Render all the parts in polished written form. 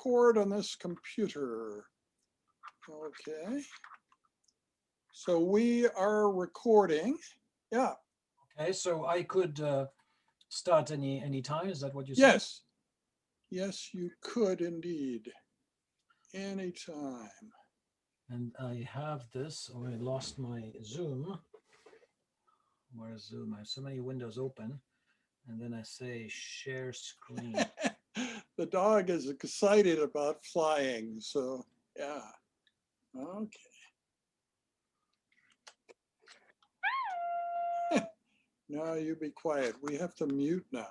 record on this computer. Okay. So we are recording. Yeah. Okay, so I could start any time. Is that what you said? Yes. Yes, you could indeed. Anytime. And I have this. Oh, I lost my Zoom. Where's Zoom? I have so many windows open. And then I say share screen. The dog is excited about flying, so yeah. Okay. No, you be quiet. We have to mute now.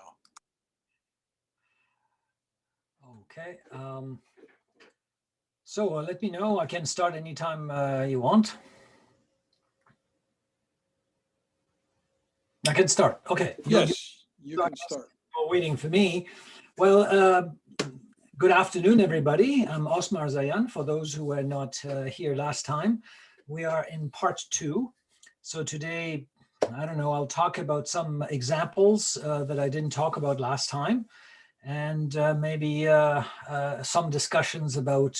Okay. So let me know. I can start anytime you want. I can start. Okay. Yes, you can start. You're waiting for me. Well, good afternoon, everybody. I'm Osmar Zaiane. For those who were not here last time, we are in part 2. So today, I don't know, I'll talk about some examples that I didn't talk about last time, and maybe some discussions about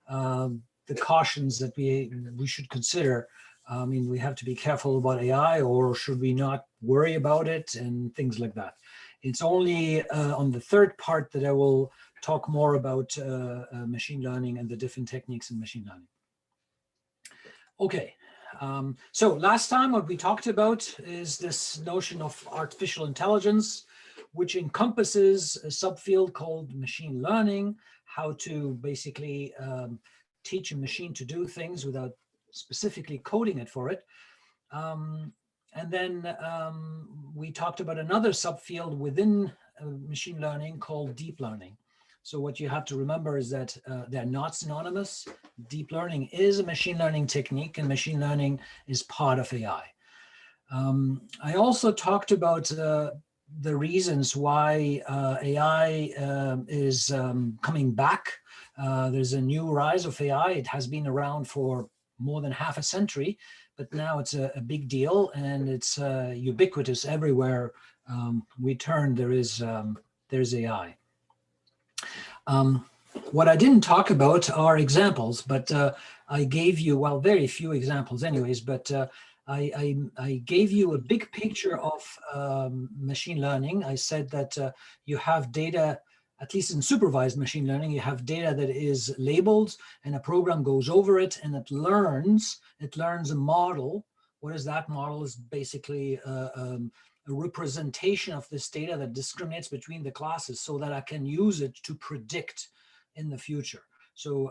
the cautions that we should consider. I mean, we have to be careful about AI, or should we not worry about it, and things like that. It's only on the third part that I will talk more about machine learning and the different techniques in machine learning. Okay, so last time what we talked about is this notion of artificial intelligence, which encompasses a subfield called machine learning, how to basically teach a machine to do things without specifically coding it for it. And then we talked about another subfield within machine learning called deep learning. So what you have to remember is that they're not synonymous. Deep learning is a machine learning technique, and machine learning is part of AI. I also talked about the reasons why AI is coming back. There's a new rise of AI. It has been around for more than half a century, but now it's a big deal, and it's ubiquitous everywhere we turn. There's AI. What I didn't talk about are examples, but I gave you, well, very few examples anyways, but I gave you a big picture of machine learning. I said that you have data, at least in supervised machine learning, you have data that is labeled, and a program goes over it and it learns a model. What is that model? Is basically a representation of this data that discriminates between the classes so that I can use it to predict in the future. So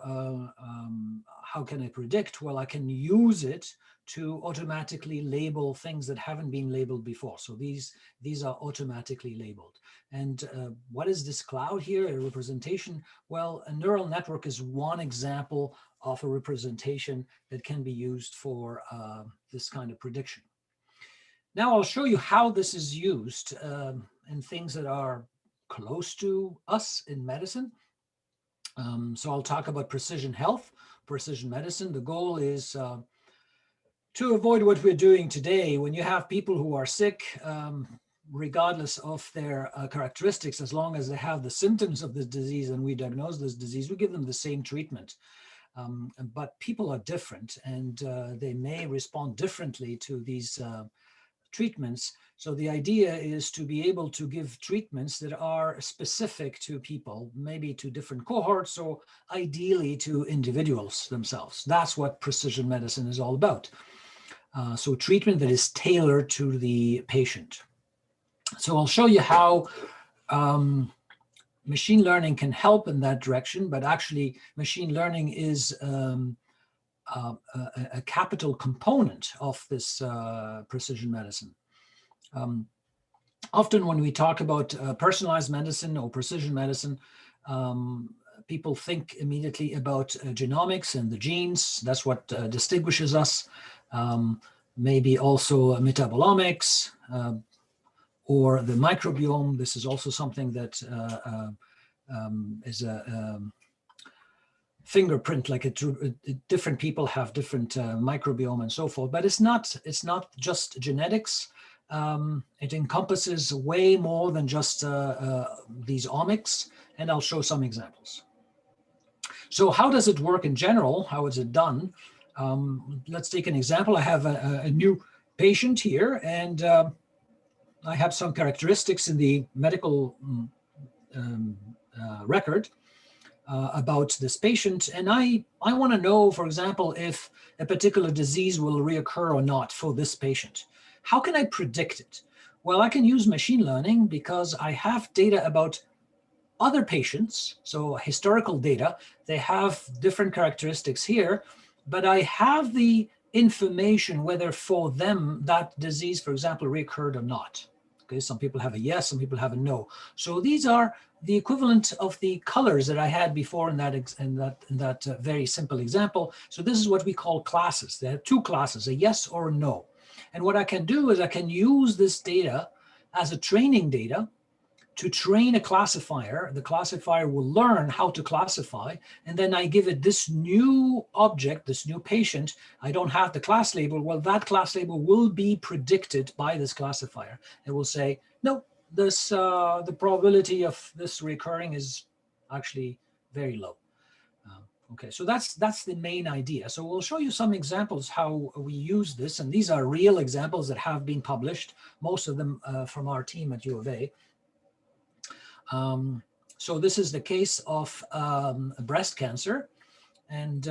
how can I predict? Well, I can use it to automatically label things that haven't been labeled before. So these are automatically labeled. And what is this cloud here, a representation? Well, a neural network is one example of a representation that can be used for this kind of prediction. Now I'll show you how this is used in things that are close to us in medicine. So I'll talk about precision health, precision medicine. The goal is to avoid what we're doing today. When you have people who are sick, regardless of their characteristics, as long as they have the symptoms of this disease and we diagnose this disease, we give them the same treatment. But people are different, and they may respond differently to these treatments. So the idea is to be able to give treatments that are specific to people, maybe to different cohorts, or ideally to individuals themselves. That's what precision medicine is all about. So treatment that is tailored to the patient. So I'll show you how machine learning can help in that direction, but actually machine learning is a capital component of this precision medicine. Often when we talk about personalized medicine or precision medicine, people think immediately about genomics and the genes. That's what distinguishes us. Maybe also metabolomics or the microbiome. This is also something that is a fingerprint, like different people have different microbiome and so forth, but it's not just genetics. It encompasses way more than just these omics, and I'll show some examples. So how does it work in general? How is it done? Let's take an example. I have a new patient here, and I have some characteristics in the medical record about this patient. And I want to know, for example, if a particular disease will reoccur or not for this patient. How can I predict it? Well, I can use machine learning because I have data about other patients, so historical data. They have different characteristics here, but I have the information whether for them that disease, for example, reoccurred or not. Okay, some people have a yes, some people have a no. So these are the equivalent of the colors that I had before in that very simple example. So this is what we call classes. There are two classes, a yes or a no. And what I can do is I can use this data as a training data to train a classifier. The classifier will learn how to classify, and then I give it this new object, this new patient. I don't have the class label. Well, that class label will be predicted by this classifier. It will say, no, this the probability of this recurring is actually very low. Okay, so that's the main idea. So we'll show you some examples how we use this, and these are real examples that have been published, most of them from our team at U of A. So this is the case of breast cancer. And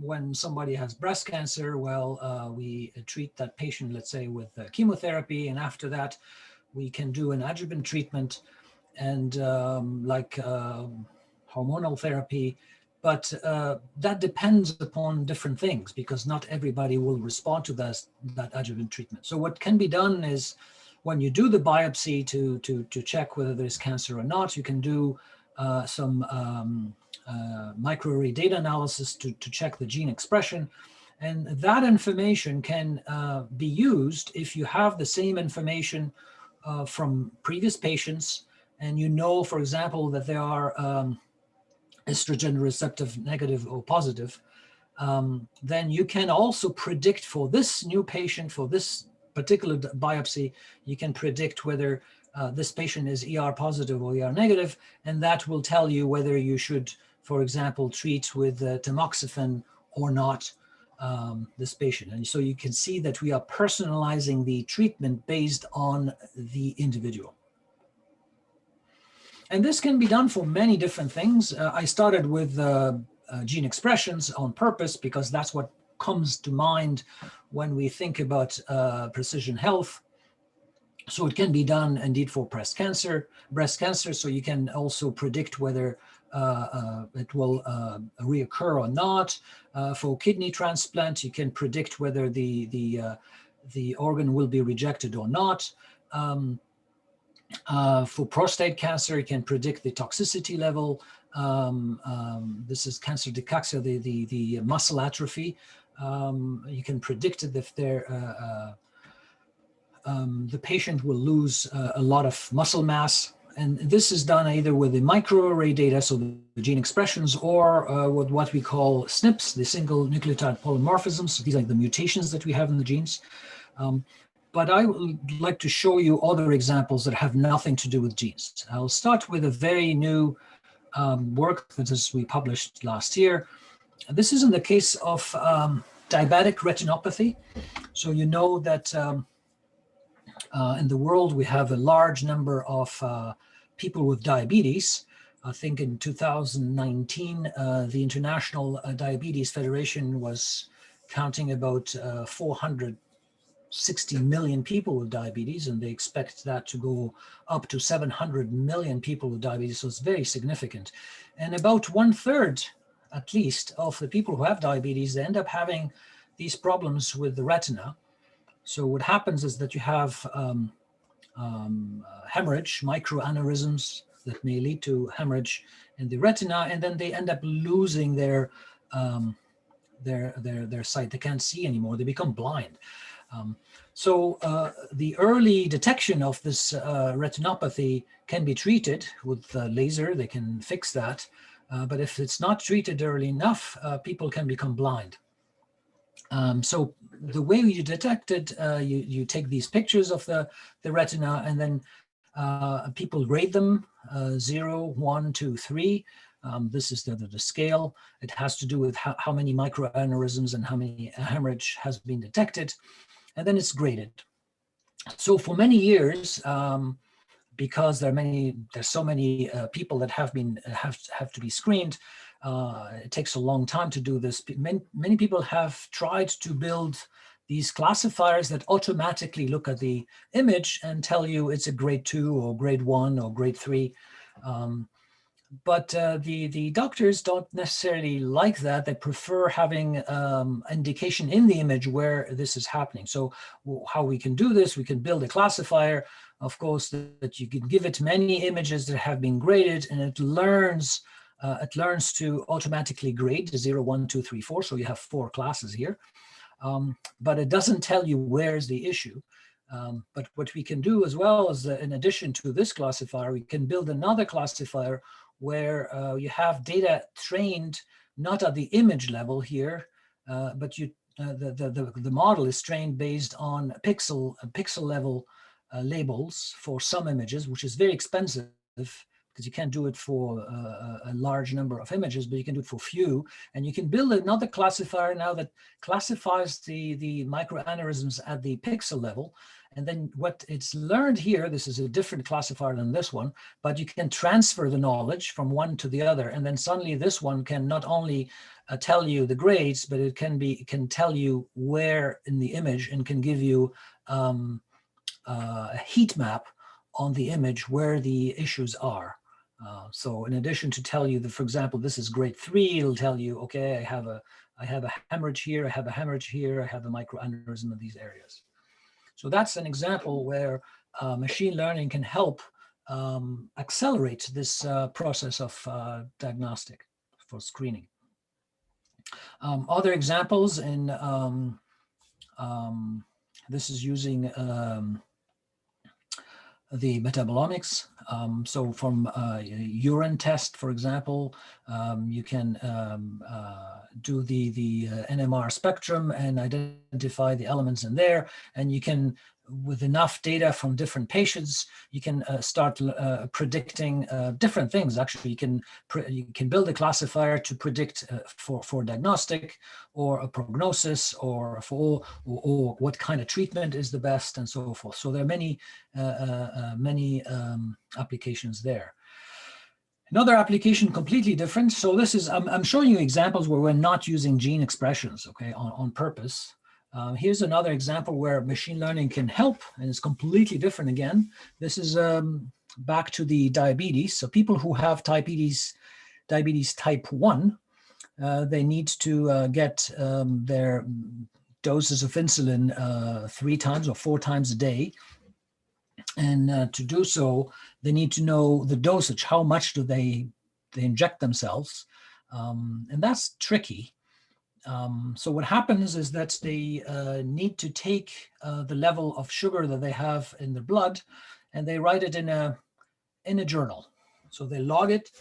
when somebody has breast cancer, well, we treat that patient, let's say, with chemotherapy. And after that, we can do an adjuvant treatment and hormonal therapy. But that depends upon different things because not everybody will respond to that adjuvant treatment. So what can be done is, when you do the biopsy to check whether there's cancer or not, you can do some microarray data analysis to check the gene expression. And that information can be used if you have the same information from previous patients, and you know, for example, that they are estrogen receptive negative or positive, then you can also predict for this new patient, for this particular biopsy, you can predict whether this patient is ER positive or ER negative, and that will tell you whether you should, for example, treat with tamoxifen or not this patient. And so you can see that we are personalizing the treatment based on the individual. And this can be done for many different things. I started with gene expressions on purpose because that's what comes to mind when we think about precision health. So it can be done indeed for breast cancer. So you can also predict whether it will reoccur or not. For kidney transplant, you can predict whether the organ will be rejected or not. For prostate cancer, you can predict the toxicity level. This is cancer decaxia, the muscle atrophy. You can predict it if the patient will lose a lot of muscle mass. And this is done either with the microarray data, so the gene expressions, or with what we call SNPs, the single nucleotide polymorphisms. These are the mutations that we have in the genes. But I would like to show you other examples that have nothing to do with genes. I'll start with a very new work that we published last year. This is in the case of diabetic retinopathy. So you know that in the world we have a large number of people with diabetes. I think in 2019, the International Diabetes Federation was counting about 460 million people with diabetes, and they expect that to go up to 700 million people with diabetes. So it's very significant. And about 1/3, at least, of the people who have diabetes, they end up having these problems with the retina. So what happens is that you have hemorrhage, microaneurysms that may lead to hemorrhage in the retina, and then they end up losing their sight. They can't see anymore. They become blind. So the early detection of this retinopathy can be treated with laser. They can fix that. But if it's not treated early enough, people can become blind. So the way you detect it, you take these pictures of the retina, and then people rate them 0, 1, 2, 3. This is the scale. It has to do with how many microaneurysms and how many hemorrhage has been detected. And then it's graded. So for many years, because there's so many people that have to be screened, it takes a long time to do this. Many people have tried to build these classifiers that automatically look at the image and tell you it's a grade 2 or grade 1 or grade 3. But the doctors don't necessarily like that. They prefer having indication in the image where this is happening. So how we can do this, we can build a classifier, of course, that you can give it many images that have been graded, and it learns to automatically grade 0, 1, 2, 3, 4. So you have 4 classes here. But it doesn't tell you where's the issue. But what we can do as well is, in addition to this classifier, we can build another classifier where you have data trained not at the image level here, but the model is trained based on pixel level labels for some images, which is very expensive because you can't do it for a large number of images, but you can do it for few. And you can build another classifier now that classifies the microaneurysms at the pixel level. And then what it's learned here, this is a different classifier than this one, but you can transfer the knowledge from one to the other. And then suddenly this one can not only tell you the grades, but it can tell you where in the image and can give you a heat map on the image where the issues are. So in addition to tell you that, for example, this is grade 3, it'll tell you, okay, I have a hemorrhage here, I have a hemorrhage here, I have a microaneurysm in these areas. So that's an example where machine learning can help accelerate this process of diagnostic for screening. Other examples in this is using the metabolomics. So from urine test, for example, you can do the NMR spectrum and identify the elements in there. And you can, with enough data from different patients, you can start predicting different things. Actually, you can build a classifier to predict for diagnostic or a prognosis or what kind of treatment is the best and so forth. So there are many applications there. Another application completely different. So this is, I'm showing you examples where we're not using gene expressions, okay, on purpose. Here's another example where machine learning can help, and it's completely different again. This is back to the diabetes. So people who have diabetes type 1, they need to get their doses of insulin 3 times or 4 times a day. And to do so, they need to know the dosage. How much do they inject themselves? And that's tricky. So what happens is that they need to take the level of sugar that they have in their blood, and they write it in a journal. So they log it,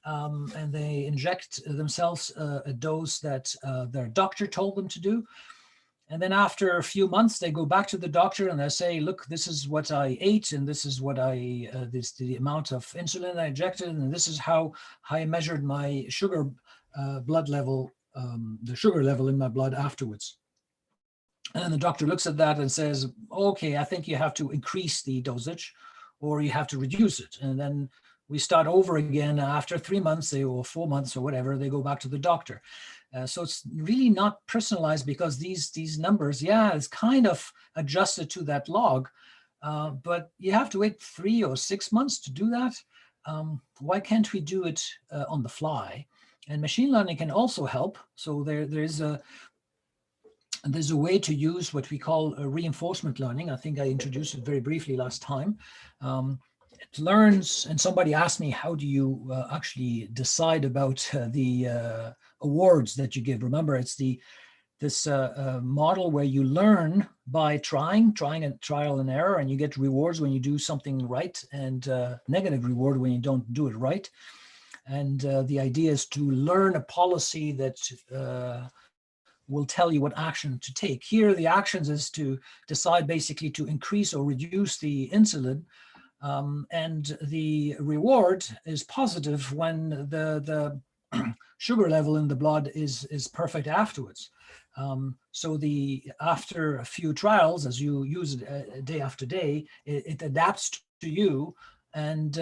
and they inject themselves a dose that their doctor told them to do. And then after a few months, they go back to the doctor and they say, look, this is what I ate, and this is what the amount of insulin I injected, and this is how I measured my sugar blood level, the sugar level in my blood afterwards. And then the doctor looks at that and says, okay, I think you have to increase the dosage or you have to reduce it. And then we start over again after 3 months or 4 months or whatever, they go back to the doctor. So it's really not personalized because these numbers, yeah, it's kind of adjusted to that log, but you have to wait 3 or 6 months to do that. Why can't we do it on the fly? And machine learning can also help. So there's a way to use what we call reinforcement learning. I think I introduced it very briefly last time. It learns, and somebody asked me, how do you actually decide about the awards that you give? Remember, it's this model where you learn by trying and trial and error, and you get rewards when you do something right, and negative reward when you don't do it right. And the idea is to learn a policy that will tell you what action to take. Here, the actions is to decide basically to increase or reduce the insulin And the reward is positive when the sugar level in the blood is perfect afterwards. So after a few trials, as you use it day after day, it adapts to you, and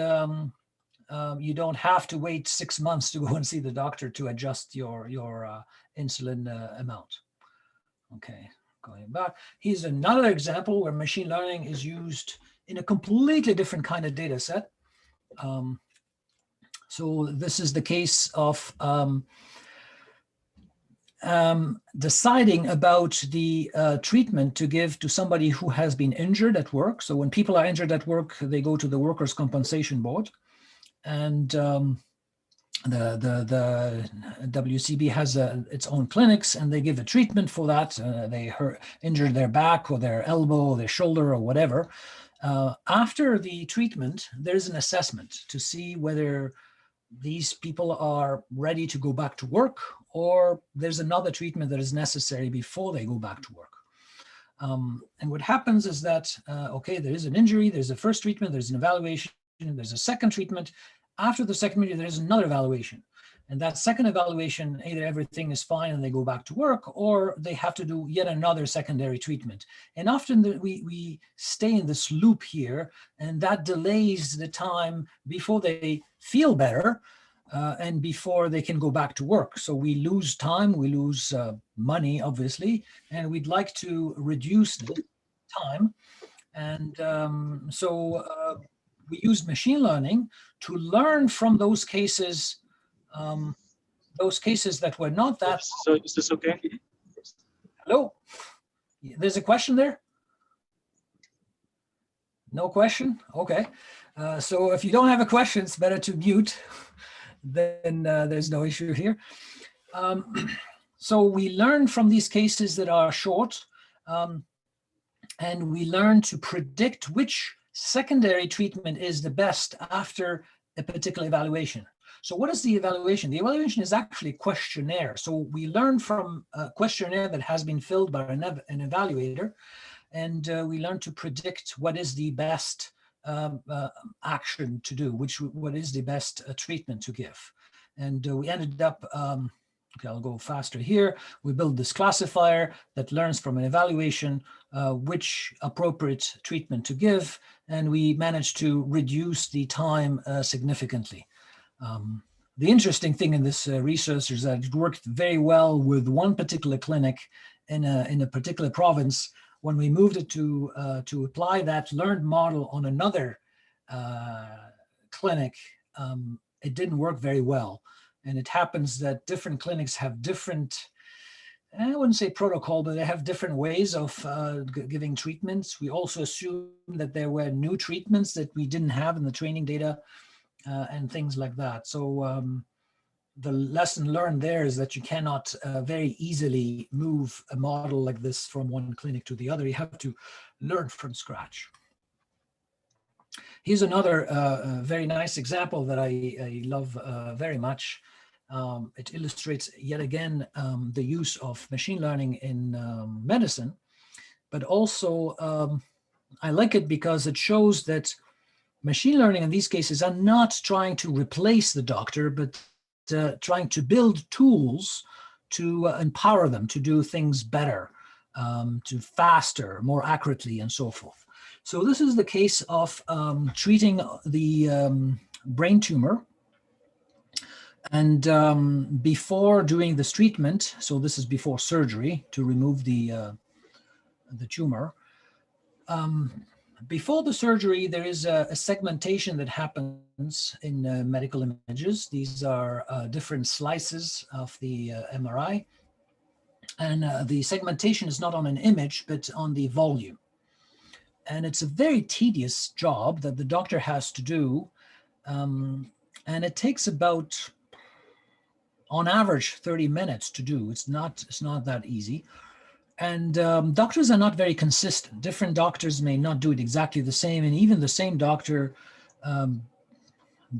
you don't have to wait 6 months to go and see the doctor to adjust your insulin amount. Okay, going back. Here's another example where machine learning is used in a completely different kind of data set. So this is the case of deciding about the treatment to give to somebody who has been injured at work. So when people are injured at work, they go to the Workers' Compensation Board, and the WCB has its own clinics, and they give a treatment for that. They injured their back or their elbow or their shoulder or whatever. After the treatment, there's an assessment to see whether these people are ready to go back to work, or there's another treatment that is necessary before they go back to work. And what happens is that, okay, there is an injury, there's a first treatment, there's an evaluation, there's a second treatment. After the second treatment, there's another evaluation. And that second evaluation, either everything is fine and they go back to work, or they have to do yet another secondary treatment. And often we stay in this loop here, and that delays the time before they feel better and before they can go back to work. So we lose time, we lose money, obviously, and we'd like to reduce the time. And we use machine learning to learn from those cases that were not that. So is this okay? Hello? There's a question there? No question? Okay. So if you don't have a question, it's better to mute. Then there's no issue here. So we learn from these cases that are short, and we learn to predict which secondary treatment is the best after a particular evaluation. So what is the evaluation? The evaluation is actually a questionnaire. So we learn from a questionnaire that has been filled by an evaluator, and we learn to predict what is the best action to do, what is the best treatment to give. And we ended up, okay, I'll go faster here. We build this classifier that learns from an evaluation which appropriate treatment to give, and we managed to reduce the time significantly. The interesting thing in this research is that it worked very well with one particular clinic in a particular province. When we moved it to apply that learned model on another clinic, it didn't work very well. And it happens that different clinics have different, I wouldn't say protocol, but they have different ways of giving treatments. We also assumed that there were new treatments that we didn't have in the training data and things like that. So the lesson learned there is that you cannot very easily move a model like this from one clinic to the other. You have to learn from scratch. Here's another very nice example that I love very much. It illustrates yet again the use of machine learning in medicine, but also I like it because it shows that machine learning in these cases are not trying to replace the doctor, but trying to build tools to empower them to do things better, to faster, more accurately, and so forth. So this is the case of treating the brain tumor. And before doing this treatment, so this is before surgery to remove the tumor. Before the surgery, there is a segmentation that happens in medical images. These are different slices of the MRI. And the segmentation is not on an image, but on the volume. And it's a very tedious job that the doctor has to do. And it takes about, on average, 30 minutes to do. It's not that easy. And doctors are not very consistent. Different doctors may not do it exactly the same. And even the same doctor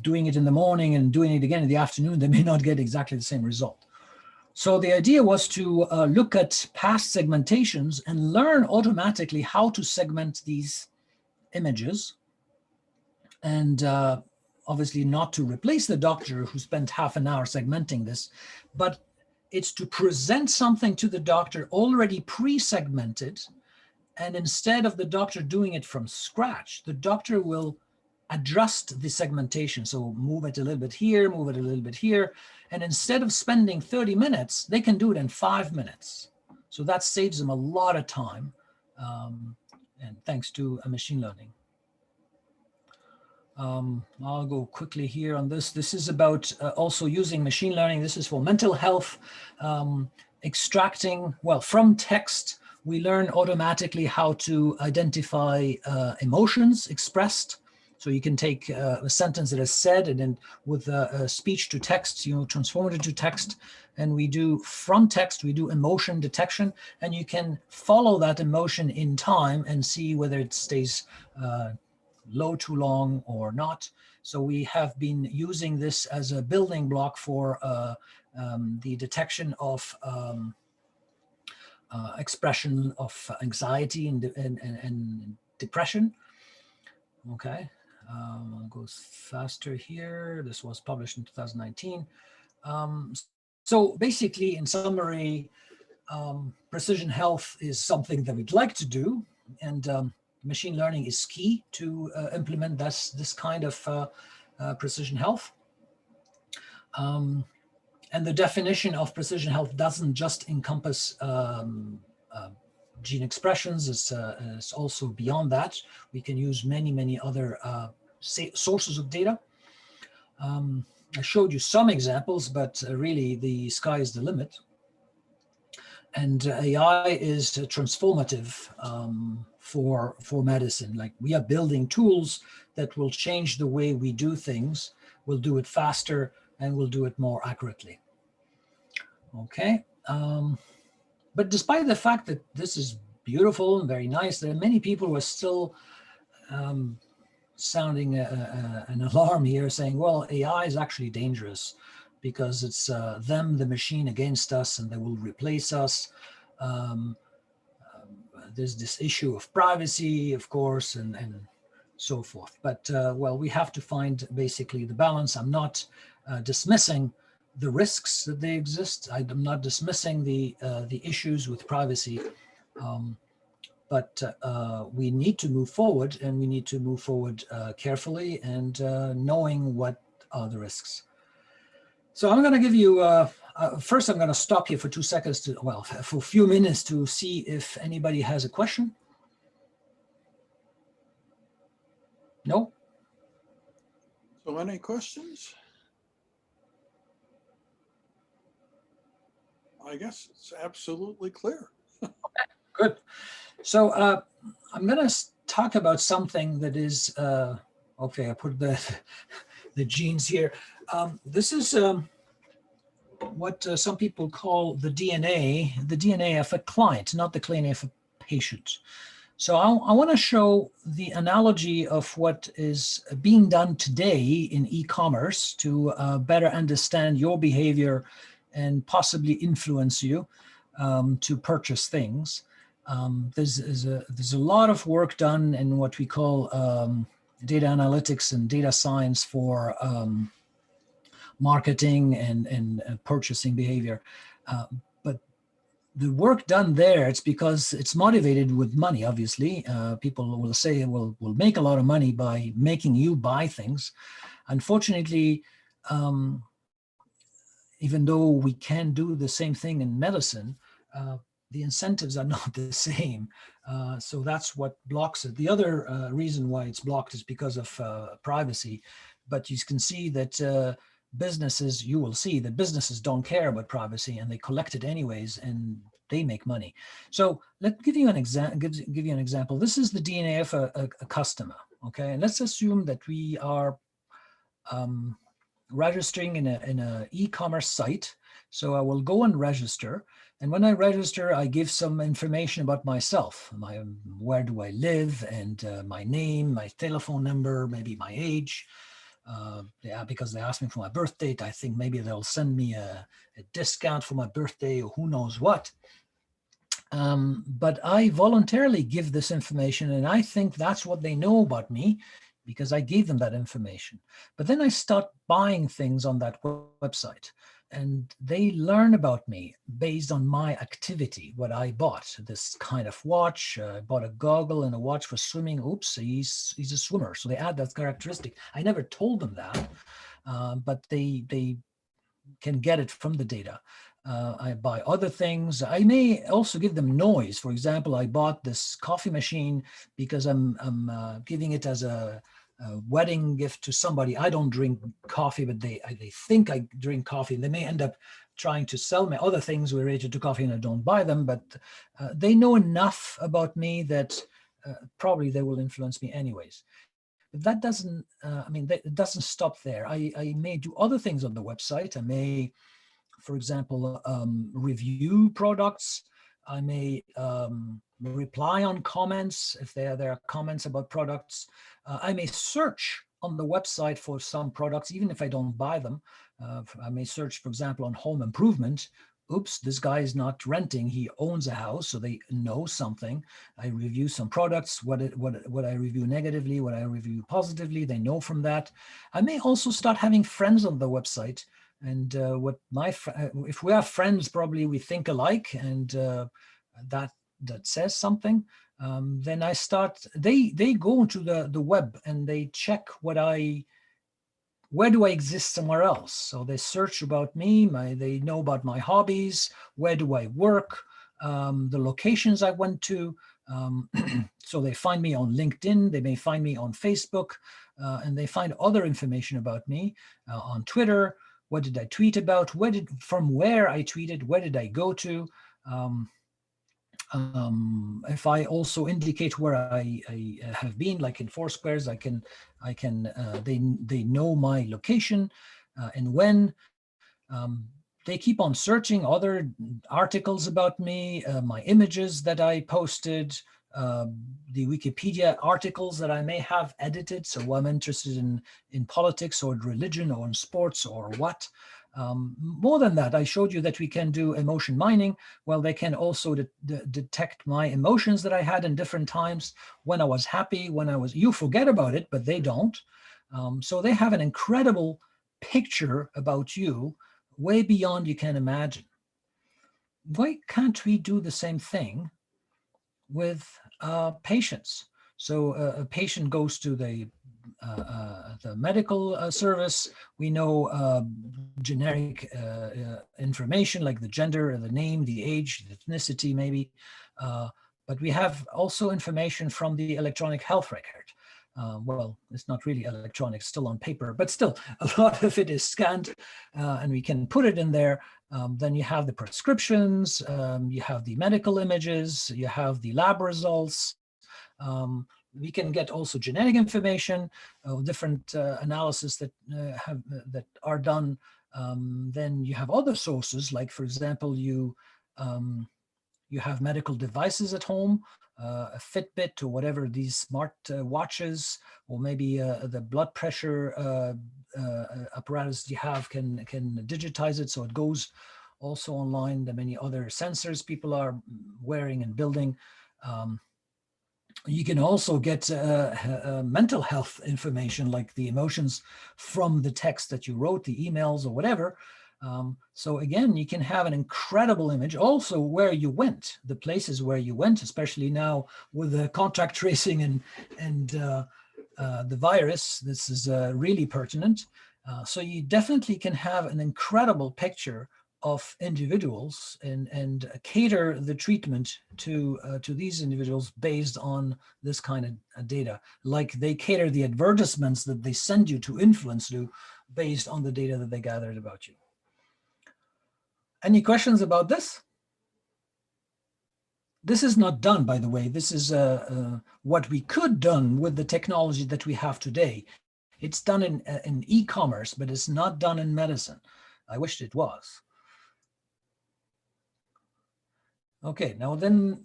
doing it in the morning and doing it again in the afternoon, they may not get exactly the same result. So the idea was to look at past segmentations and learn automatically how to segment these images And obviously not to replace the doctor who spent half an hour segmenting this, but it's to present something to the doctor already pre-segmented. And instead of the doctor doing it from scratch, the doctor will adjust the segmentation. So move it a little bit here, move it a little bit here. And instead of spending 30 minutes, they can do it in 5 minutes. So that saves them a lot of time. And thanks to machine learning. I'll go quickly here on this. This is about also using machine learning. This is for mental health, extracting, well, from text, we learn automatically how to identify emotions expressed. So you can take a sentence that is said and then with a speech to text, transform it into text. And we do from text, we do emotion detection, and you can follow that emotion in time and see whether it stays low too long or not. So we have been using this as a building block for the detection of expression of anxiety and depression. Okay, I'll go faster here. This was published in 2019. So basically, in summary, precision health is something that we'd like to do, and machine learning is key to implement this kind of precision health. And the definition of precision health doesn't just encompass gene expressions, it's also beyond that. We can use many other sources of data. I showed you some examples, but really the sky is the limit. And AI is transformative for medicine. Like, we are building tools that will change the way we do things. We'll do it faster and we'll do it more accurately. Okay. But despite the fact that this is beautiful and very nice, there are many people who are still sounding an alarm here, saying, well, AI is actually dangerous because it's them, the machine, against us, and they will replace us. There's this issue of privacy, of course, and so forth. But, well, we have to find basically the balance. I'm not dismissing the risks that they exist. I'm not dismissing the issues with privacy, but we need to move forward, and we need to move forward carefully and knowing what are the risks. So I'm going to give you, first I'm going to stop here for 2 seconds to, well, for a few minutes to see if anybody has a question. No? So any questions? I guess it's absolutely clear. Okay, good. So I'm going to talk about something that is, okay, I put the genes here. This is what some people call the DNA of a client, not the DNA of a patient. So I want to show the analogy of what is being done today in e-commerce to better understand your behavior and possibly influence you to purchase things. There's a lot of work done in what we call data analytics and data science for marketing and purchasing behavior. But the work done there, it's because it's motivated with money, obviously. People will say, we'll make a lot of money by making you buy things. Unfortunately, even though we can do the same thing in medicine, the incentives are not the same. So that's what blocks it. The other reason why it's blocked is because of privacy. But you can see that businesses, you will see that businesses don't care about privacy and they collect it anyways and they make money. So let's give you an example. This is the DNA of a customer, okay? And let's assume that we are registering in a e-commerce site. So I will go and register. And when I register, I give some information about myself. Where do I live, and my name, my telephone number, maybe my age. Yeah, because they asked me for my birth date. I think maybe they'll send me a discount for my birthday or who knows what. But I voluntarily give this information, and I think that's what they know about me. because I gave them that information. But then I start buying things on that website, and they learn about me based on my activity, what I bought. This kind of watch, I bought a goggle and a watch for swimming. Oops, he's a swimmer. So they add that characteristic. I never told them that, but they can get it from the data. I buy other things. I may also give them noise. For example, I bought this coffee machine because I'm giving it as a wedding gift to somebody. I don't drink coffee, but they think I drink coffee. They may end up trying to sell me other things related to coffee, and I don't buy them. But they know enough about me that probably they will influence me anyways. But that doesn't, it doesn't stop there. I may do other things on the website. I may, for example, review products. I may reply on comments if there are comments about products. I may search on the website for some products, even if I don't buy them. I may search, for example, on home improvement. Oops, this guy is not renting, he owns a house, so they know something. I review some products, what I review negatively, what I review positively, they know from that. I may also start having friends on the website, and if we are friends, probably we think alike, and that says something. Then I start, they go to the web and they check where do I exist somewhere else? So they search about me, they know about my hobbies, where do I work, the locations I went to. So they find me on LinkedIn, they may find me on Facebook, and they find other information about me on Twitter. What did I tweet about? From where I tweeted, where did I go to? If I also indicate where I have been, like in Foursquares, they know my location and when. They keep on searching other articles about me, my images that I posted, the Wikipedia articles that I may have edited. So I'm interested in politics or religion or in sports or what. More than that, I showed you that we can do emotion mining. Well, they can also detect my emotions that I had in different times, when I was happy, you forget about it, but they don't. So they have an incredible picture about you, way beyond you can imagine. Why can't we do the same thing with patients? So a patient goes to the medical service. We know generic information like the gender, the name, the age, the ethnicity maybe, but we have also information from the electronic health record. Well, it's not really electronic, still on paper, but still a lot of it is scanned, and we can put it in there. Then you have the prescriptions, you have the medical images, you have the lab results. We can get also genetic information, different analysis that are done. Then you have other sources, like for example, you have medical devices at home, a Fitbit or whatever, these smart watches, or maybe the blood pressure apparatus you have can digitize it, so it goes also online. The many other sensors people are wearing and building. You can also get mental health information, like the emotions from the text that you wrote, the emails or whatever. So again, you can have an incredible image. Also where you went, the places where you went, especially now with the contact tracing and the virus, this is really pertinent. So you definitely can have an incredible picture of individuals and cater the treatment to these individuals based on this kind of data. Like they cater the advertisements that they send you to influence you based on the data that they gathered about you. Any questions about this? This is not done, by the way. This is what we could done with the technology that we have today. It's done in e-commerce, but it's not done in medicine. I wished it was. Okay, now then,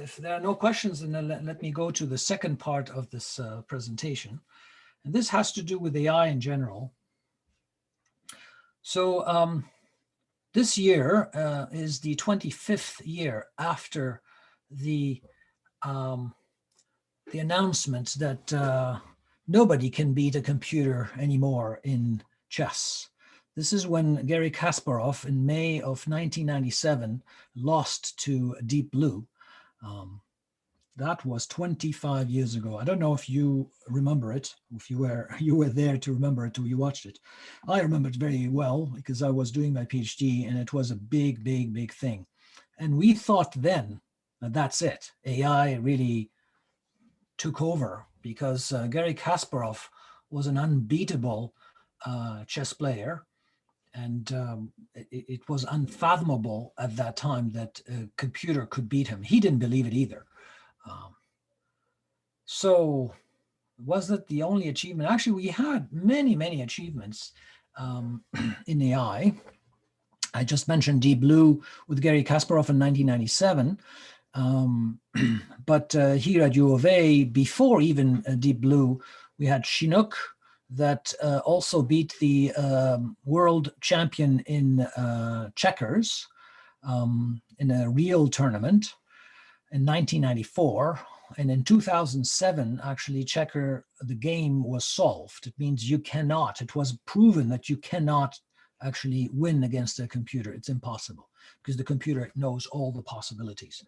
if there are no questions, then let me go to the second part of this presentation. And this has to do with AI in general. So this year is the 25th year after the announcement that nobody can beat a computer anymore in chess. This is when Garry Kasparov in May of 1997 lost to Deep Blue. That was 25 years ago. I don't know if you remember it, if you were there to remember it or you watched it. I remember it very well because I was doing my PhD and it was a big, big, big thing. And we thought then that that's it. AI really took over because Garry Kasparov was an unbeatable chess player. And it was unfathomable at that time that a computer could beat him. He didn't believe it either. So was that the only achievement? Actually, we had many, many achievements in AI. I just mentioned Deep Blue with Garry Kasparov in 1997. But here at U of A, before even Deep Blue, we had Chinook that also beat the world champion in checkers in a real tournament in 1994. And in 2007, actually, the game was solved. It means it was proven that you cannot actually win against a computer. It's impossible because the computer knows all the possibilities.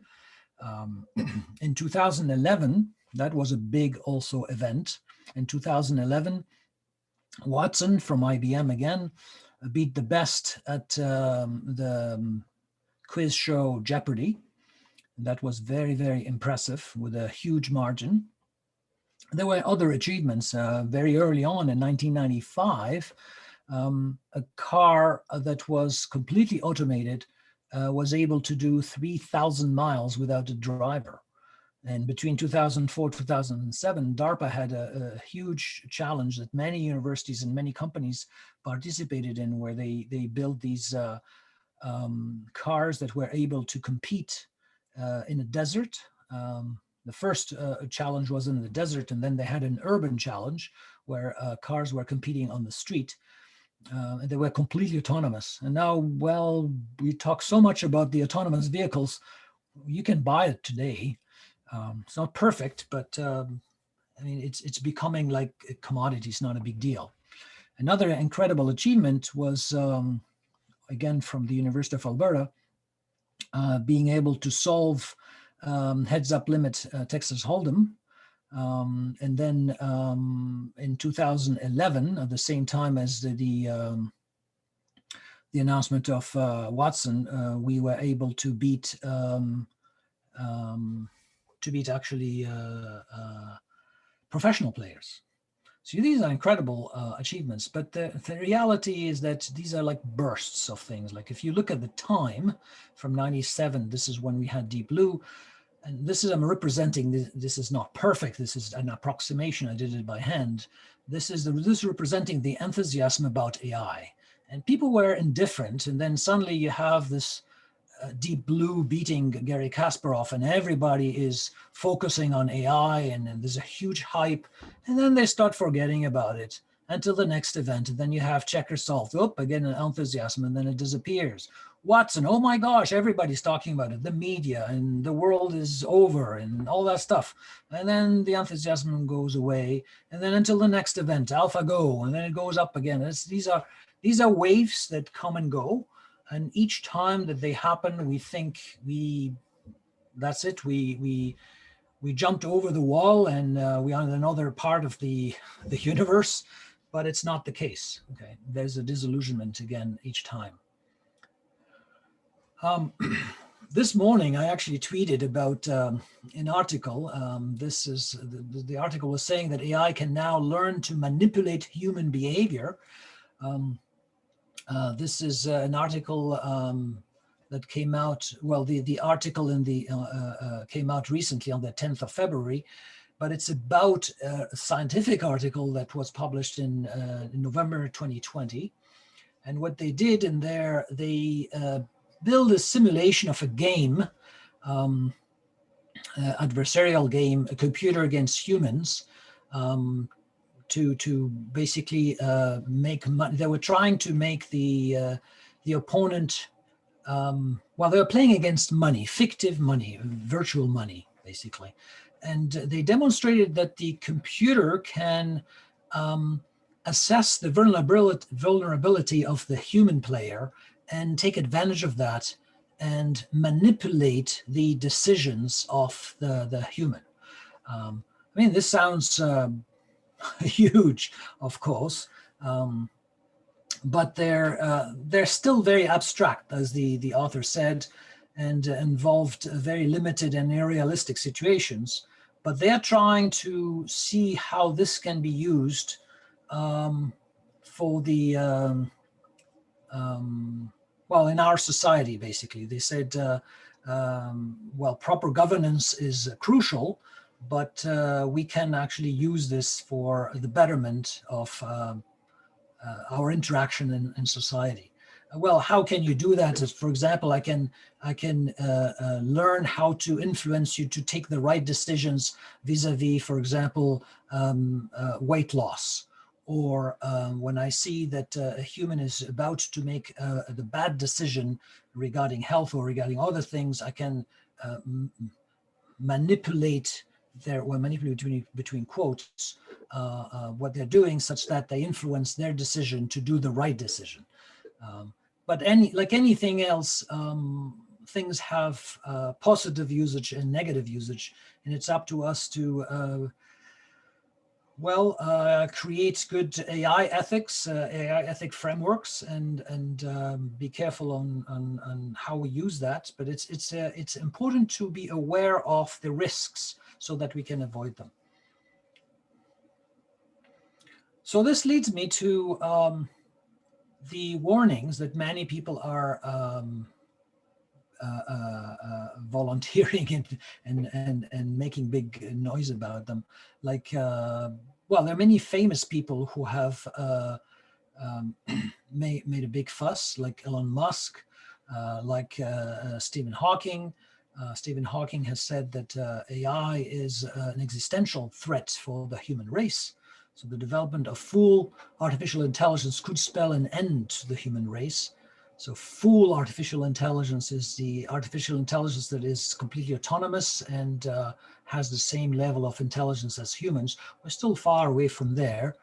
In 2011, that was a big also event. In 2011, Watson from IBM again beat the best at the quiz show Jeopardy. That was very, very impressive with a huge margin. There were other achievements very early on in 1995. A car that was completely automated was able to do 3,000 miles without a driver. And between 2004 and 2007, DARPA had a huge challenge that many universities and many companies participated in, where they built these cars that were able to compete in a desert. The first challenge was in the desert, and then they had an urban challenge where cars were competing on the street. And they were completely autonomous. And now, well, we talk so much about the autonomous vehicles. You can buy it today. It's not perfect, but I mean, it's becoming like a commodity. It's not a big deal. Another incredible achievement was, again, from the University of Alberta, being able to solve heads-up limit Texas Hold'em. And then in 2011, at the same time as the announcement of Watson, we were able to beat actually professional players. So these are incredible achievements, but the reality is that these are like bursts of things. Like if you look at the time from 97, this is when we had Deep Blue, and this is, I'm representing, this is not perfect. This is an approximation. I did it by hand. This is representing the enthusiasm about AI. And people were indifferent. And then suddenly you have this Deep Blue beating Garry Kasparov, and everybody is focusing on AI, and there's a huge hype. And then they start forgetting about it until the next event. And then you have checkers solved. Again, an enthusiasm, and then it disappears. Watson, oh my gosh, everybody's talking about it, the media, and the world is over and all that stuff. And then the enthusiasm goes away. And then until the next event, AlphaGo, and then it goes up again. These are waves that come and go. And each time that they happen, we think that's it. We jumped over the wall and we are in another part of the universe, but it's not the case. Okay, there's a disillusionment again each time. This morning, I actually tweeted about an article. This is the article was saying that AI can now learn to manipulate human behavior. This is an article that came out. Well, the article in the came out recently on the 10th of February, but it's about a scientific article that was published in November 2020. And what they did in there, they build a simulation of a game, adversarial game, a computer against humans, to basically make money. They were trying to make the opponent, well, they were playing against money, fictive money, virtual money, basically. and they demonstrated that the computer can assess the vulnerability of the human player and take advantage of that and manipulate the decisions of the human. I mean, this sounds huge, of course, but they're still very abstract, as the author said, and involved very limited and unrealistic situations. But they're trying to see how this can be used for the well, in our society, basically. They said, well, proper governance is crucial, but we can actually use this for the betterment of our interaction in society. Well, how can you do that? For example, I can learn how to influence you to take the right decisions vis-a-vis, for example, weight loss. Or when I see that a human is about to make the bad decision regarding health or regarding other things, I can manipulate between quotes what they're doing, such that they influence their decision to do the right decision. But like anything else, things have positive usage and negative usage, and it's up to us to create good AI ethics, AI ethic frameworks, and be careful on how we use that. But it's important to be aware of the risks so that we can avoid them. So this leads me to the warnings that many people are volunteering and making big noise about them. Like, well, there are many famous people who have made a big fuss, like Elon Musk, like Stephen Hawking. Stephen Hawking has said that AI is an existential threat for the human race. So the development of full artificial intelligence could spell an end to the human race. So full artificial intelligence is the artificial intelligence that is completely autonomous and has the same level of intelligence as humans. We're still far away from there.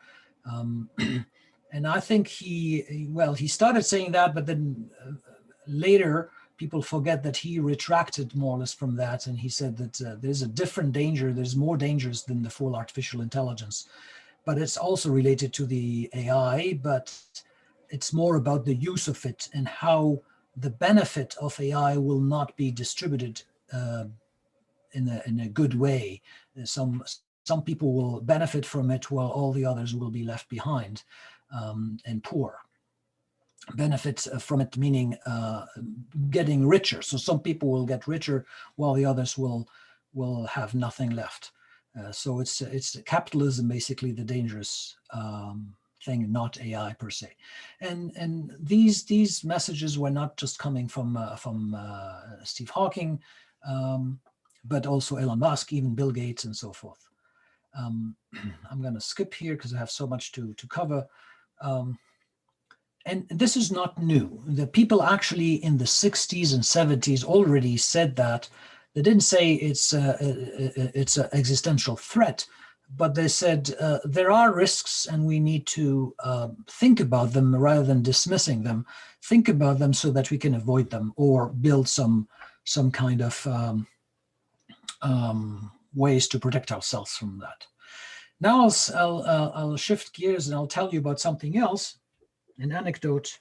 And I think he started saying that, but then later people forget that he retracted more or less from that. And he said that there's a different danger. There's more dangers than the full artificial intelligence. But it's also related to the AI, but it's more about the use of it and how the benefit of AI will not be distributed in a good way. Some people will benefit from it while all the others will be left behind and poor. Benefits from it meaning getting richer. So some people will get richer while the others will have nothing left. So it's capitalism, basically, the dangerous thing, not AI per se. And these messages were not just coming from Steve Hawking, but also Elon Musk, even Bill Gates, and so forth. I'm going to skip here because I have so much to cover. And this is not new. The people actually in the 60s and 70s already said that. They didn't say it's an existential threat, but they said there are risks and we need to think about them rather than dismissing them. Think about them so that we can avoid them or build some kind of ways to protect ourselves from that. Now I'll shift gears and I'll tell you about something else, an anecdote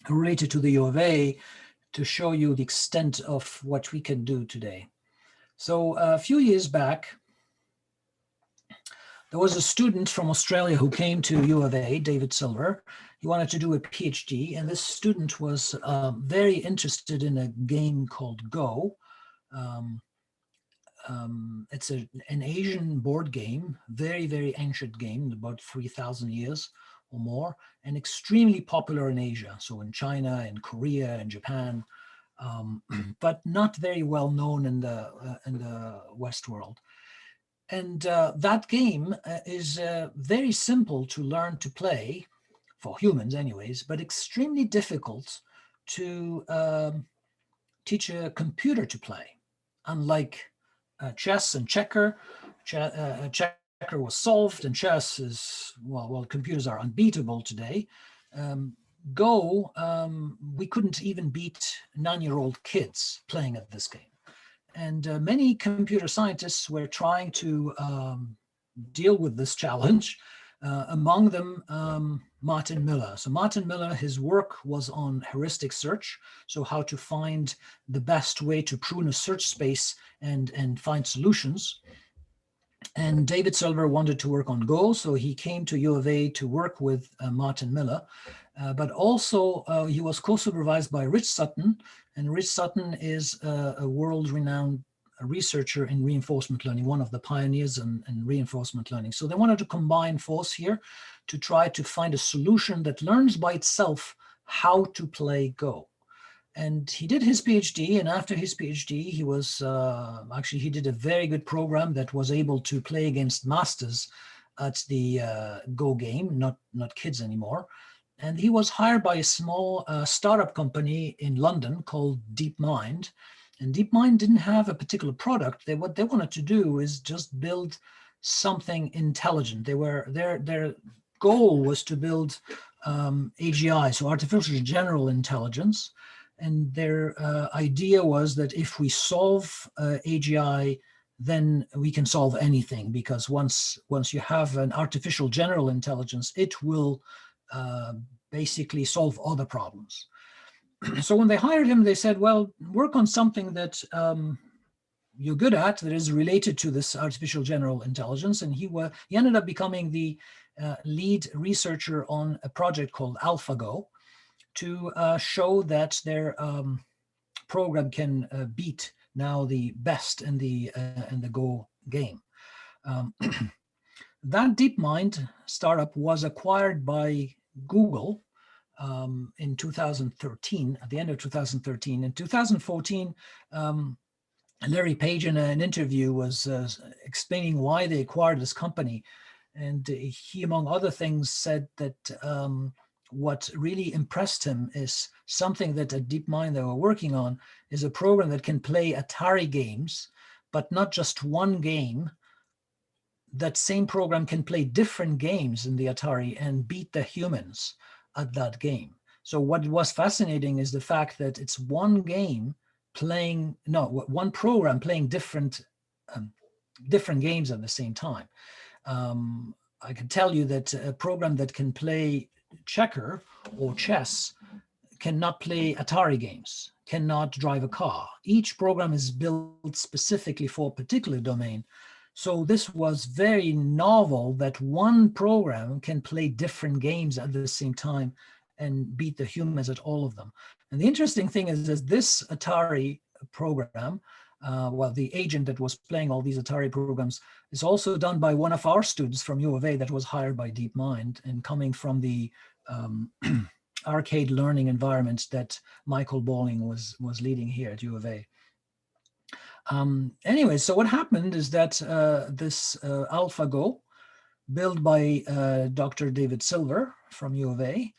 related to the U of A, to show you the extent of what we can do today. So a few years back, there was a student from Australia who came to U of A, David Silver. He wanted to do a PhD, and this student was very interested in a game called Go. It's an Asian board game, very, very ancient game, about 3,000 years or more, and extremely popular in Asia. So in China, in Korea, and Japan, but not very well known in the West world. And that game is very simple to learn to play, for humans anyways, but extremely difficult to teach a computer to play, unlike chess and checker. Checker was solved, and chess is, well, computers are unbeatable today. Go, we couldn't even beat 9-year-old kids playing at this game. And many computer scientists were trying to deal with this challenge. Among them, Martin Miller. So Martin Miller, his work was on heuristic search. So how to find the best way to prune a search space and find solutions. And David Silver wanted to work on Go, so he came to U of A to work with Martin Miller. But also he was co-supervised by Rich Sutton, and Rich Sutton is a world-renowned researcher in reinforcement learning, one of the pioneers in reinforcement learning. So they wanted to combine force here to try to find a solution that learns by itself how to play Go. And he did his PhD, and after his PhD, he was actually, he did a very good program that was able to play against masters at the Go game, not kids anymore. And he was hired by a small startup company in London called DeepMind. And DeepMind didn't have a particular product. What they wanted to do is just build something intelligent. Their goal was to build AGI, so artificial general intelligence. And their idea was that if we solve AGI, then we can solve anything, because once you have an artificial general intelligence, it will basically solve other problems. So when they hired him, they said, well, work on something that you're good at that is related to this artificial general intelligence. And he ended up becoming the lead researcher on a project called AlphaGo, to show that their program can beat now the best in the Go game. That DeepMind startup was acquired by Google in 2013, at the end of 2013. In 2014, Larry Page in an interview was explaining why they acquired this company. And he, among other things, said that what really impressed him is something that at DeepMind they were working on is a program that can play Atari games, but not just one game. That same program can play different games in the Atari and beat the humans at that game. So what was fascinating is the fact that it's one game playing, no, one program playing different games at the same time. I can tell you that a program that can play checker or chess cannot play Atari games, cannot drive a car. Each program is built specifically for a particular domain. So this was very novel that one program can play different games at the same time and beat the humans at all of them. And the interesting thing is that this Atari program, well, the agent that was playing all these Atari programs is also done by one of our students from U of A that was hired by DeepMind and coming from the arcade learning environment that Michael Balling was leading here at U of A. Anyway, so what happened is that this AlphaGo, built by Dr. David Silver from U of A,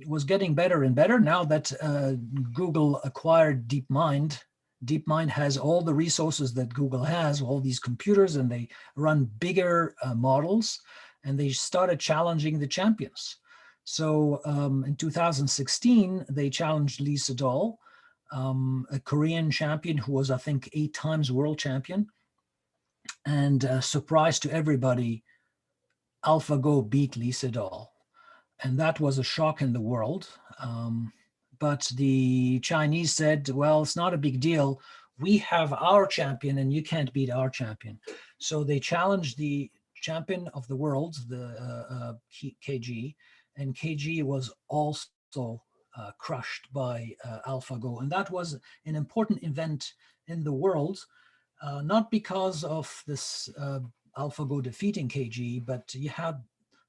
was getting better and better. Now that Google acquired DeepMind, DeepMind has all the resources that Google has, all these computers, and they run bigger models, and they started challenging the champions. So in 2016, they challenged Lee Sedol, a Korean champion who was, I think, 8 times world champion. And surprise to everybody, AlphaGo beat Lee Sedol. And that was a shock in the world. But the Chinese said, well, it's not a big deal. We have our champion and you can't beat our champion. So they challenged the champion of the world, the KG, and KG was also crushed by AlphaGo. And that was an important event in the world, not because of this AlphaGo defeating KG, but you had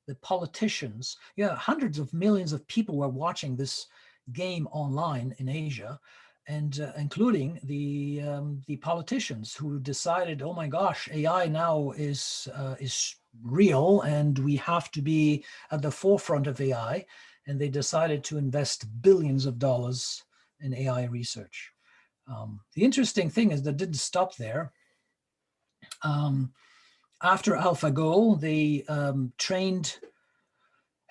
the politicians, hundreds of millions of people were watching this game online in Asia, and including the politicians who decided, oh my gosh, AI now is real, and we have to be at the forefront of AI. And they decided to invest billions of dollars in AI research. The interesting thing is that didn't stop there. After AlphaGo, they trained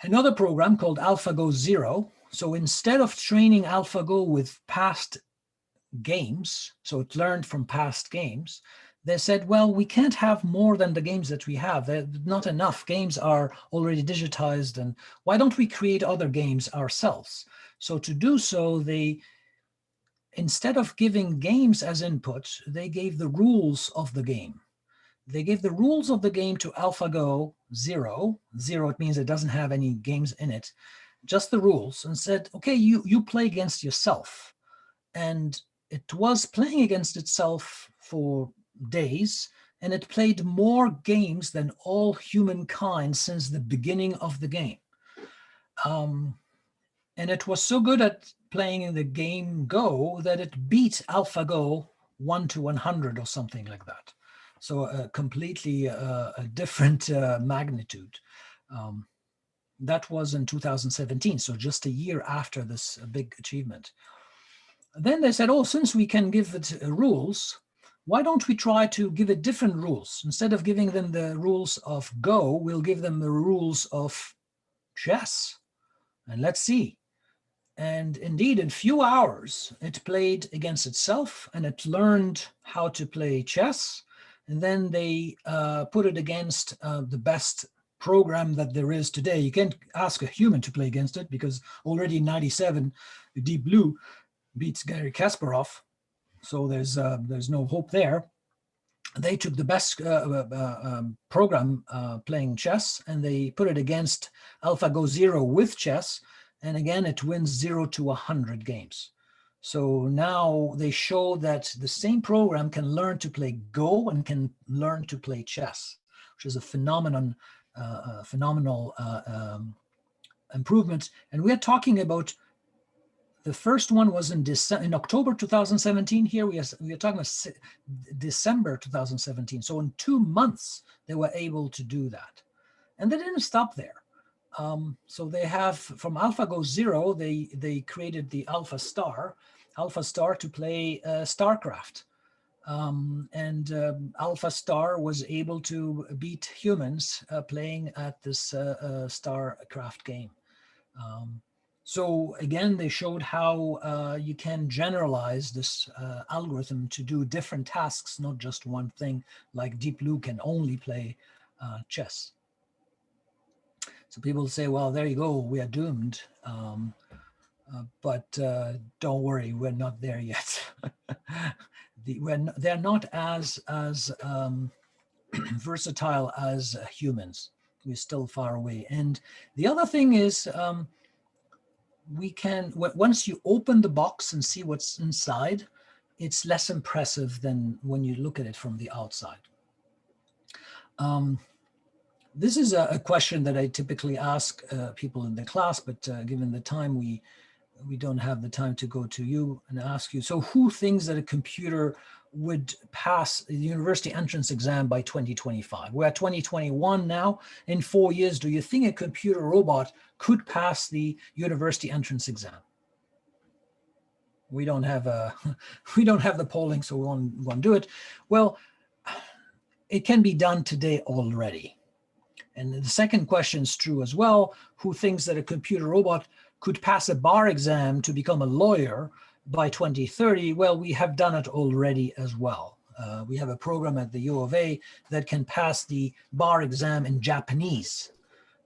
another program called AlphaGo Zero. So instead of training AlphaGo with past games, so it learned from past games, they said, well, we can't have more than the games that we have. They're not enough. Games are already digitized, and why don't we create other games ourselves? So to do so, they, instead of giving games as input, they gave the rules of the game. They gave the rules of the game to AlphaGo Zero. Zero, it means it doesn't have any games in it, just the rules, and said, okay, you play against yourself. And it was playing against itself for days, and it played more games than all humankind since the beginning of the game. And it was so good at playing in the game Go that it beat AlphaGo 1 to 100 or something like that. So a completely a different magnitude. That was in 2017, so just a year after this big achievement. Then they said, oh, since we can give it rules, why don't we try to give it different rules? Instead of giving them the rules of Go, we'll give them the rules of chess. And let's see. And indeed, in few hours, it played against itself and it learned how to play chess. And then they put it against the best program that there is today. You can't ask a human to play against it because already in 97, Deep Blue beats Garry Kasparov. So there's no hope there. They took the best program playing chess and they put it against AlphaGo Zero with chess. And again, it wins 0 to 100 games. So now they show that the same program can learn to play Go and can learn to play chess, which is a phenomenal improvement. And we're talking about, the first one was in October 2017. Here we are talking about December 2017. So in 2 months, they were able to do that. And they didn't stop there. So they have, from AlphaGo Zero, they created the Alpha Star to play StarCraft. Alpha Star was able to beat humans playing at this StarCraft game. So again, they showed how you can generalize this algorithm to do different tasks, not just one thing, like Deep Blue can only play chess. So people say, well, there you go, we are doomed. But don't worry, we're not there yet. They're not as versatile as humans. We're still far away. And the other thing is, we can, once you open the box and see what's inside, it's less impressive than when you look at it from the outside. This is a question that I typically ask people in the class, but given the time, we don't have the time to go to you and ask you. So who thinks that a computer would pass the university entrance exam by 2025? We're at 2021 now. In 4 years, do you think a computer robot could pass the university entrance exam? We don't have the polling, so we won't do it. Well, it can be done today already. And the second question is true as well. Who thinks that a computer robot could pass a bar exam to become a lawyer by 2030? Well, we have done it already as well. We have a program at the U of A that can pass the bar exam in Japanese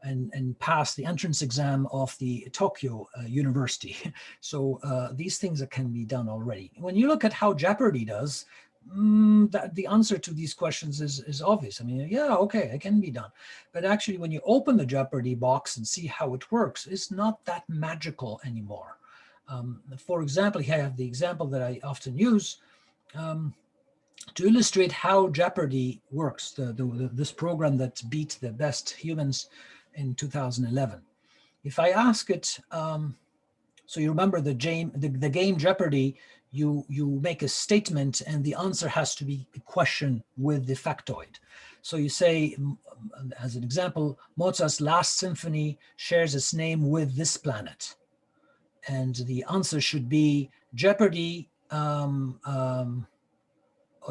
and pass the entrance exam of the Tokyo University. So these things that can be done already. When you look at how Jeopardy does, the answer to these questions is obvious. I mean, yeah, okay, it can be done. But actually, when you open the Jeopardy box and see how it works, it's not that magical anymore. For example, here I have the example that I often use to illustrate how Jeopardy works, this program that beat the best humans in 2011. If I ask it, so you remember the game Jeopardy, you make a statement and the answer has to be a question with the factoid. So you say, as an example, Mozart's Last Symphony shares its name with this planet. And the answer should be, Jeopardy or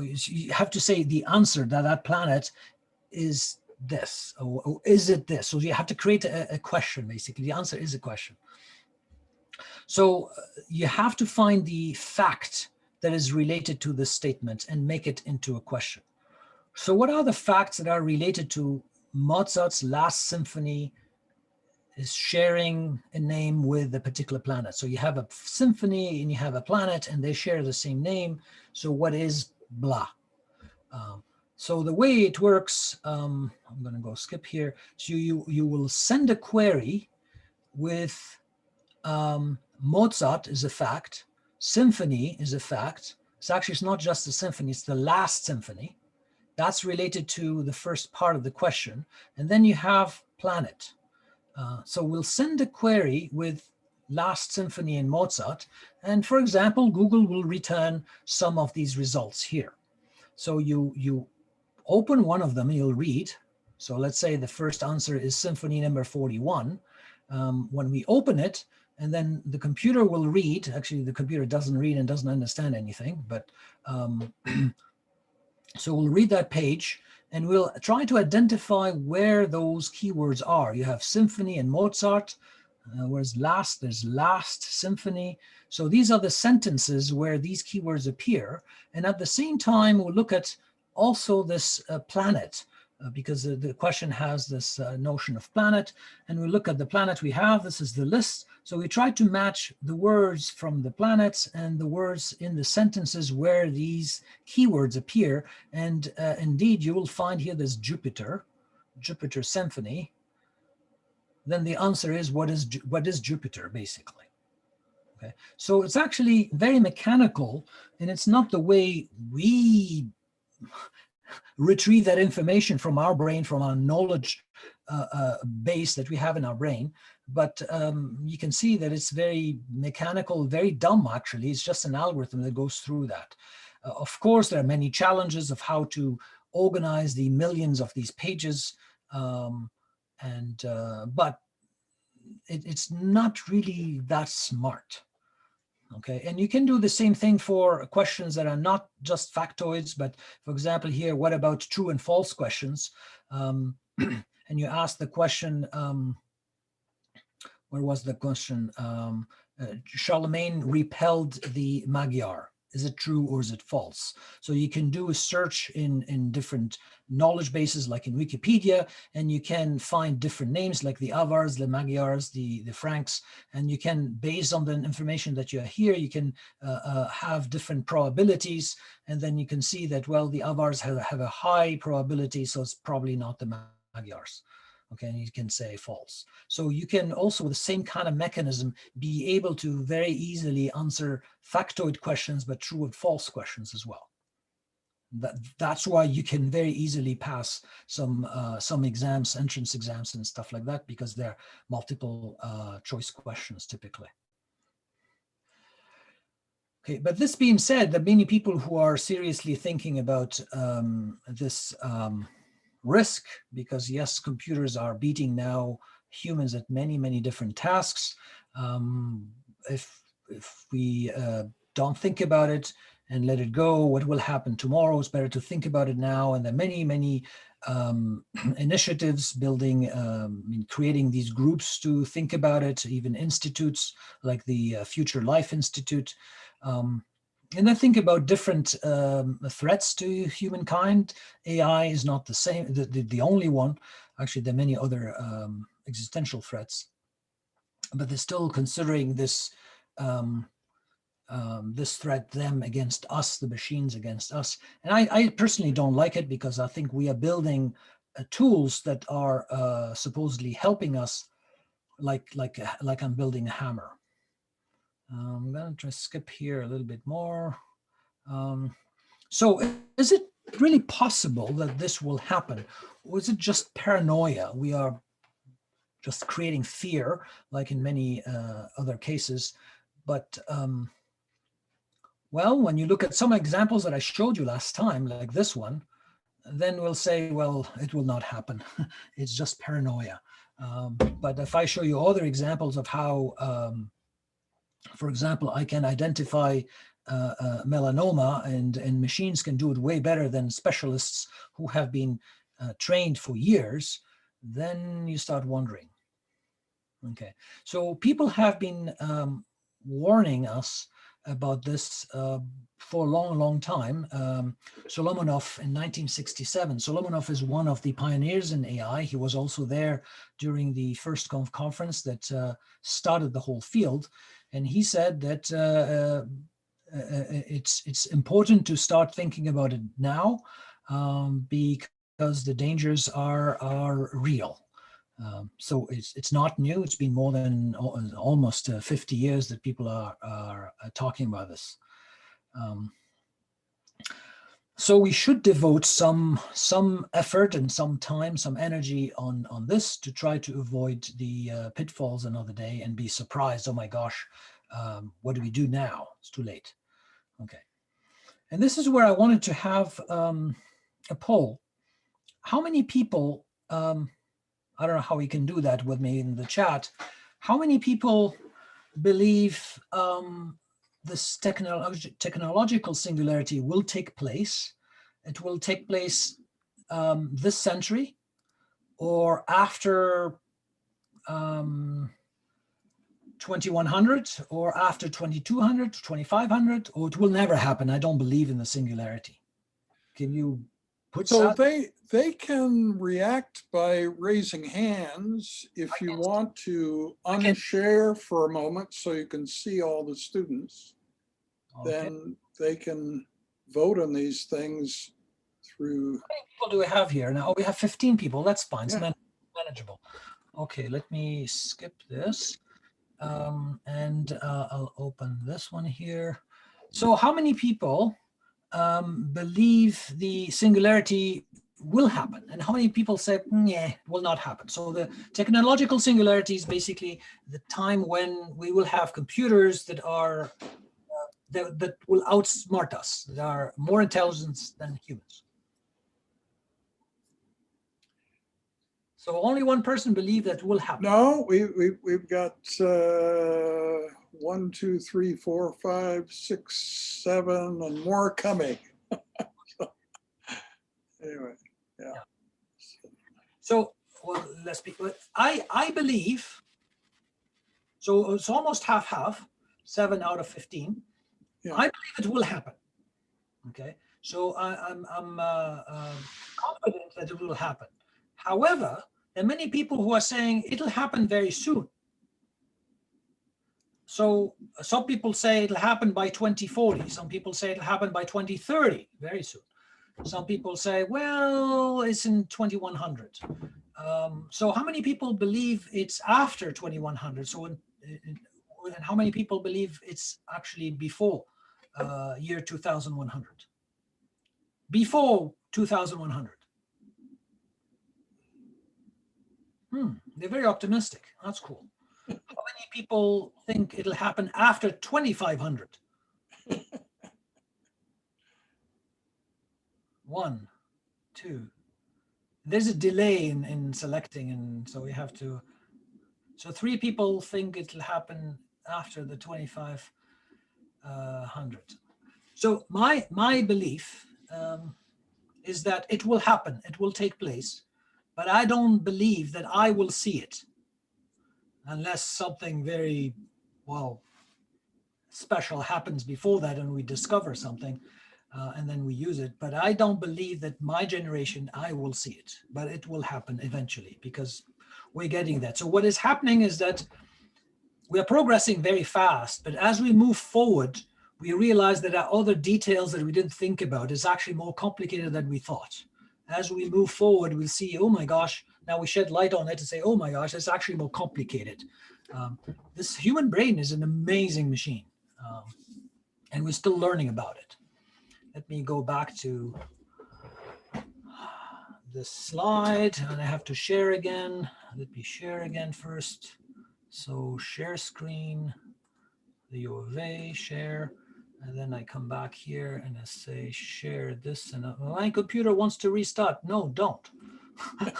you have to say the answer that that planet is this, or is it this? So you have to create a question, basically. The answer is a question. So you have to find the fact that is related to this statement and make it into a question. So what are the facts that are related to Mozart's Last Symphony is sharing a name with a particular planet? So you have a symphony and you have a planet and they share the same name. So what is blah? So the way it works, I'm going to go skip here. So you will send a query with Mozart is a fact, symphony is a fact. It's not just the symphony, it's the last symphony. That's related to the first part of the question. And then you have planet. So we'll send a query with Last Symphony in Mozart. And for example, Google will return some of these results here. So you open one of them and you'll read. So let's say the first answer is Symphony number 41. When we open it, and then the computer will read, actually the computer doesn't read and doesn't understand anything, but so we'll read that page and we'll try to identify where those keywords are. You have symphony and Mozart, whereas last, there's last symphony. So these are the sentences where these keywords appear. And at the same time, we'll look at also this planet, because the question has this notion of planet. And we look at the planet we have, this is the list. So we try to match the words from the planets and the words in the sentences where these keywords appear. And indeed, you will find here this Jupiter Symphony. Then the answer is what is Jupiter, basically. Okay, so it's actually very mechanical, and it's not the way we retrieve that information from our brain, from our knowledge base that we have in our brain. But you can see that it's very mechanical, very dumb, actually. It's just an algorithm that goes through that. Of course, there are many challenges of how to organize the millions of these pages. But it's not really that smart. Okay, and you can do the same thing for questions that are not just factoids, but for example here, what about true and false questions? And you ask the question, where was the question? Charlemagne repelled the Magyar. Is it true or is it false? So you can do a search in different knowledge bases, like in Wikipedia, and you can find different names like the Avars, the Magyars, the Franks, and you can, based on the information that you hear, you can have different probabilities, and then you can see that, well, the Avars have a high probability, so it's probably not the Magyars. Okay, and you can say false. So you can also, with the same kind of mechanism, be able to very easily answer factoid questions, but true and false questions as well. That's why you can very easily pass some exams, entrance exams and stuff like that, because they're multiple choice questions typically. Okay, but this being said, there are many people who are seriously thinking about this risk, because yes, computers are beating now humans at many, many different tasks. If we don't think about it and let it go, what will happen tomorrow? It's better to think about it now. And there are many, many initiatives building, creating these groups to think about it, even institutes like the Future Life Institute. And I think about different threats to humankind. AI is not the same, the only one. Actually, there are many other existential threats, but they're still considering this this threat, them against us, the machines against us. And I personally don't like it, because I think we are building tools that are supposedly helping us, like I'm building a hammer. I'm going to try to skip here a little bit more. So is it really possible that this will happen? Or is it just paranoia? We are just creating fear, like in many other cases. But, well, when you look at some examples that I showed you last time, like this one, then we'll say, well, it will not happen. It's just paranoia. But if I show you other examples of how, for example, I can identify melanoma, and machines can do it way better than specialists who have been trained for years, then you start wondering. Okay, so people have been warning us about this for a long, long time. Solomonov in 1967. Solomonov is one of the pioneers in AI. He was also there during the first conference that started the whole field. And he said that it's important to start thinking about it now because the dangers are real. So it's not new. It's been more than almost 50 years that people are talking about this. So we should devote some effort and some time, some energy on this to try to avoid the pitfalls another day and be surprised. Oh my gosh, what do we do now? It's too late. Okay. And this is where I wanted to have a poll. How many people, I don't know how we can do that with me in the chat. How many people believe this technological singularity will take place? It will take place this century or after 2100 or after 2200, 2500, or it will never happen? I don't believe in the singularity. Can you put So that? they can react by raising hands if you want to unshare for a moment so you can see all the students. Okay. Then they can vote on these things through. How many people do we have here now? Oh, we have 15 people. That's fine. Yeah. It's manageable. Okay, let me skip this. And I'll open this one here. So how many people believe the singularity will happen, and how many people say, yeah, will not happen? So the technological singularity is basically the time when we will have computers that are that will outsmart us, that are more intelligent than humans. So only one person believes that will happen. No, we've got 1, 2, 3, 4, 5, 6, 7, and more coming. So, anyway, yeah. So, well, let's be. I believe. So it's almost half, 7 out of 15. Yeah. I believe it will happen. Okay, so I'm confident that it will happen. However, there are many people who are saying it'll happen very soon. So some people say it'll happen by 2040. Some people say it'll happen by 2030, very soon. Some people say, well, it's in 2100. So how many people believe it's after 2100? So and how many people believe it's actually before year 2100? Before 2100. They're very optimistic. That's cool. How many people think it'll happen after 2500? 1, 2. There's a delay in selecting, and so we have to. So 3 people think it'll happen after the 2500. So my belief is that it will happen. It will take place, but I don't believe that I will see it unless something very, well, special happens before that and we discover something and then we use it. But I don't believe that my generation, I will see it, but it will happen eventually because we're getting that. So what is happening is that we are progressing very fast, but as we move forward, we realize that there are other details that we didn't think about. It's actually more complicated than we thought. As we move forward, we'll see, oh my gosh, now we shed light on it to say, oh my gosh, it's actually more complicated. This human brain is an amazing machine, and we're still learning about it. Let me go back to this slide, and I have to share again. Let me share again first. So share screen, the U of A, share, and then I come back here and I say share this, and my computer wants to restart. No, don't. Oh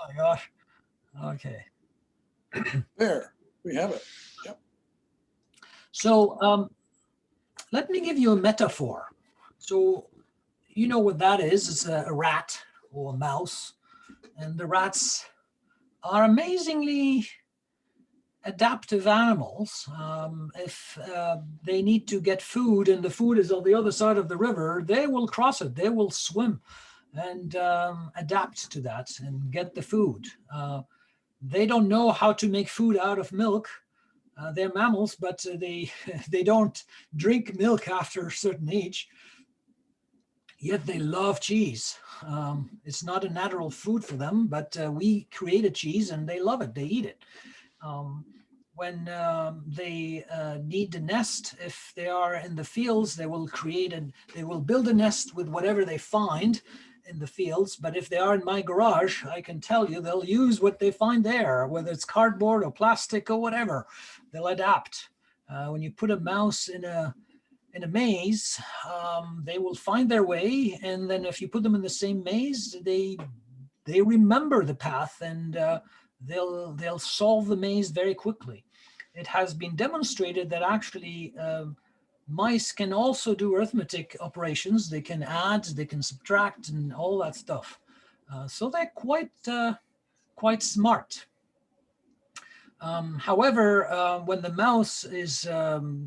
my gosh. Okay. There, we have it. Yep. So let me give you a metaphor. So you know what that is. It's a rat or a mouse. And the rats are amazingly adaptive animals. If they need to get food and the food is on the other side of the river, they will cross it. They will swim and adapt to that and get the food. They don't know how to make food out of milk. They're mammals, but they don't drink milk after a certain age. Yet they love cheese. It's not a natural food for them, but we created cheese and they love it. They eat it. When they need to nest, if they are in the fields, they will build a nest with whatever they find in the fields. But if they are in my garage, I can tell you they'll use what they find there, whether it's cardboard or plastic or whatever. They'll adapt. When you put a mouse in a maze, they will find their way, and then if you put them in the same maze, they remember the path, and they'll solve the maze very quickly. It has been demonstrated that actually mice can also do arithmetic operations. They can add, they can subtract, and all that stuff. So they're quite smart. However, when the mouse is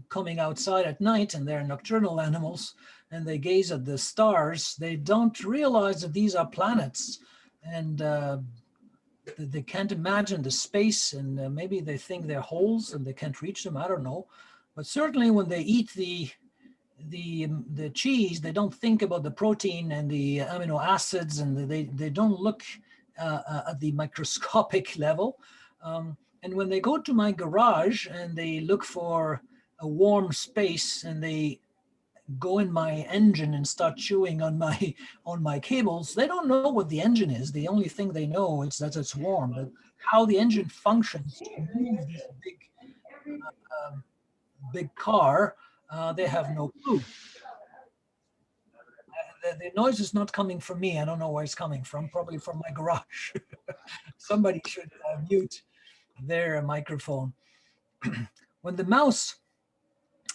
coming outside at night, and they're nocturnal animals, and they gaze at the stars, they don't realize that these are planets, and they can't imagine the space, and maybe they think they're holes and they can't reach them. I don't know. But certainly when they eat the cheese, they don't think about the protein and the amino acids, and they don't look at the microscopic level. And when they go to my garage and they look for a warm space, and they go in my engine and start chewing on my cables, they don't know what the engine is. The only thing they know is that it's warm, but how the engine functions to move this big car, they have no clue. The noise is not coming from me. I don't know where it's coming from, probably from my garage. Somebody should mute their microphone. When the mouse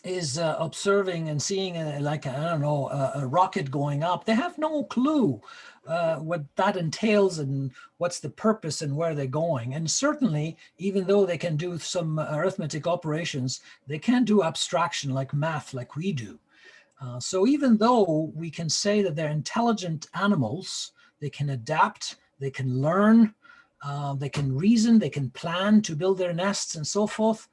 is observing and seeing like, I don't know, a rocket going up, they have no clue what that entails and what's the purpose and where they're going. And certainly, even though they can do some arithmetic operations, they can't do abstraction like math like we do. So even though we can say that they're intelligent animals, they can adapt, they can learn, they can reason, they can plan to build their nests and so forth,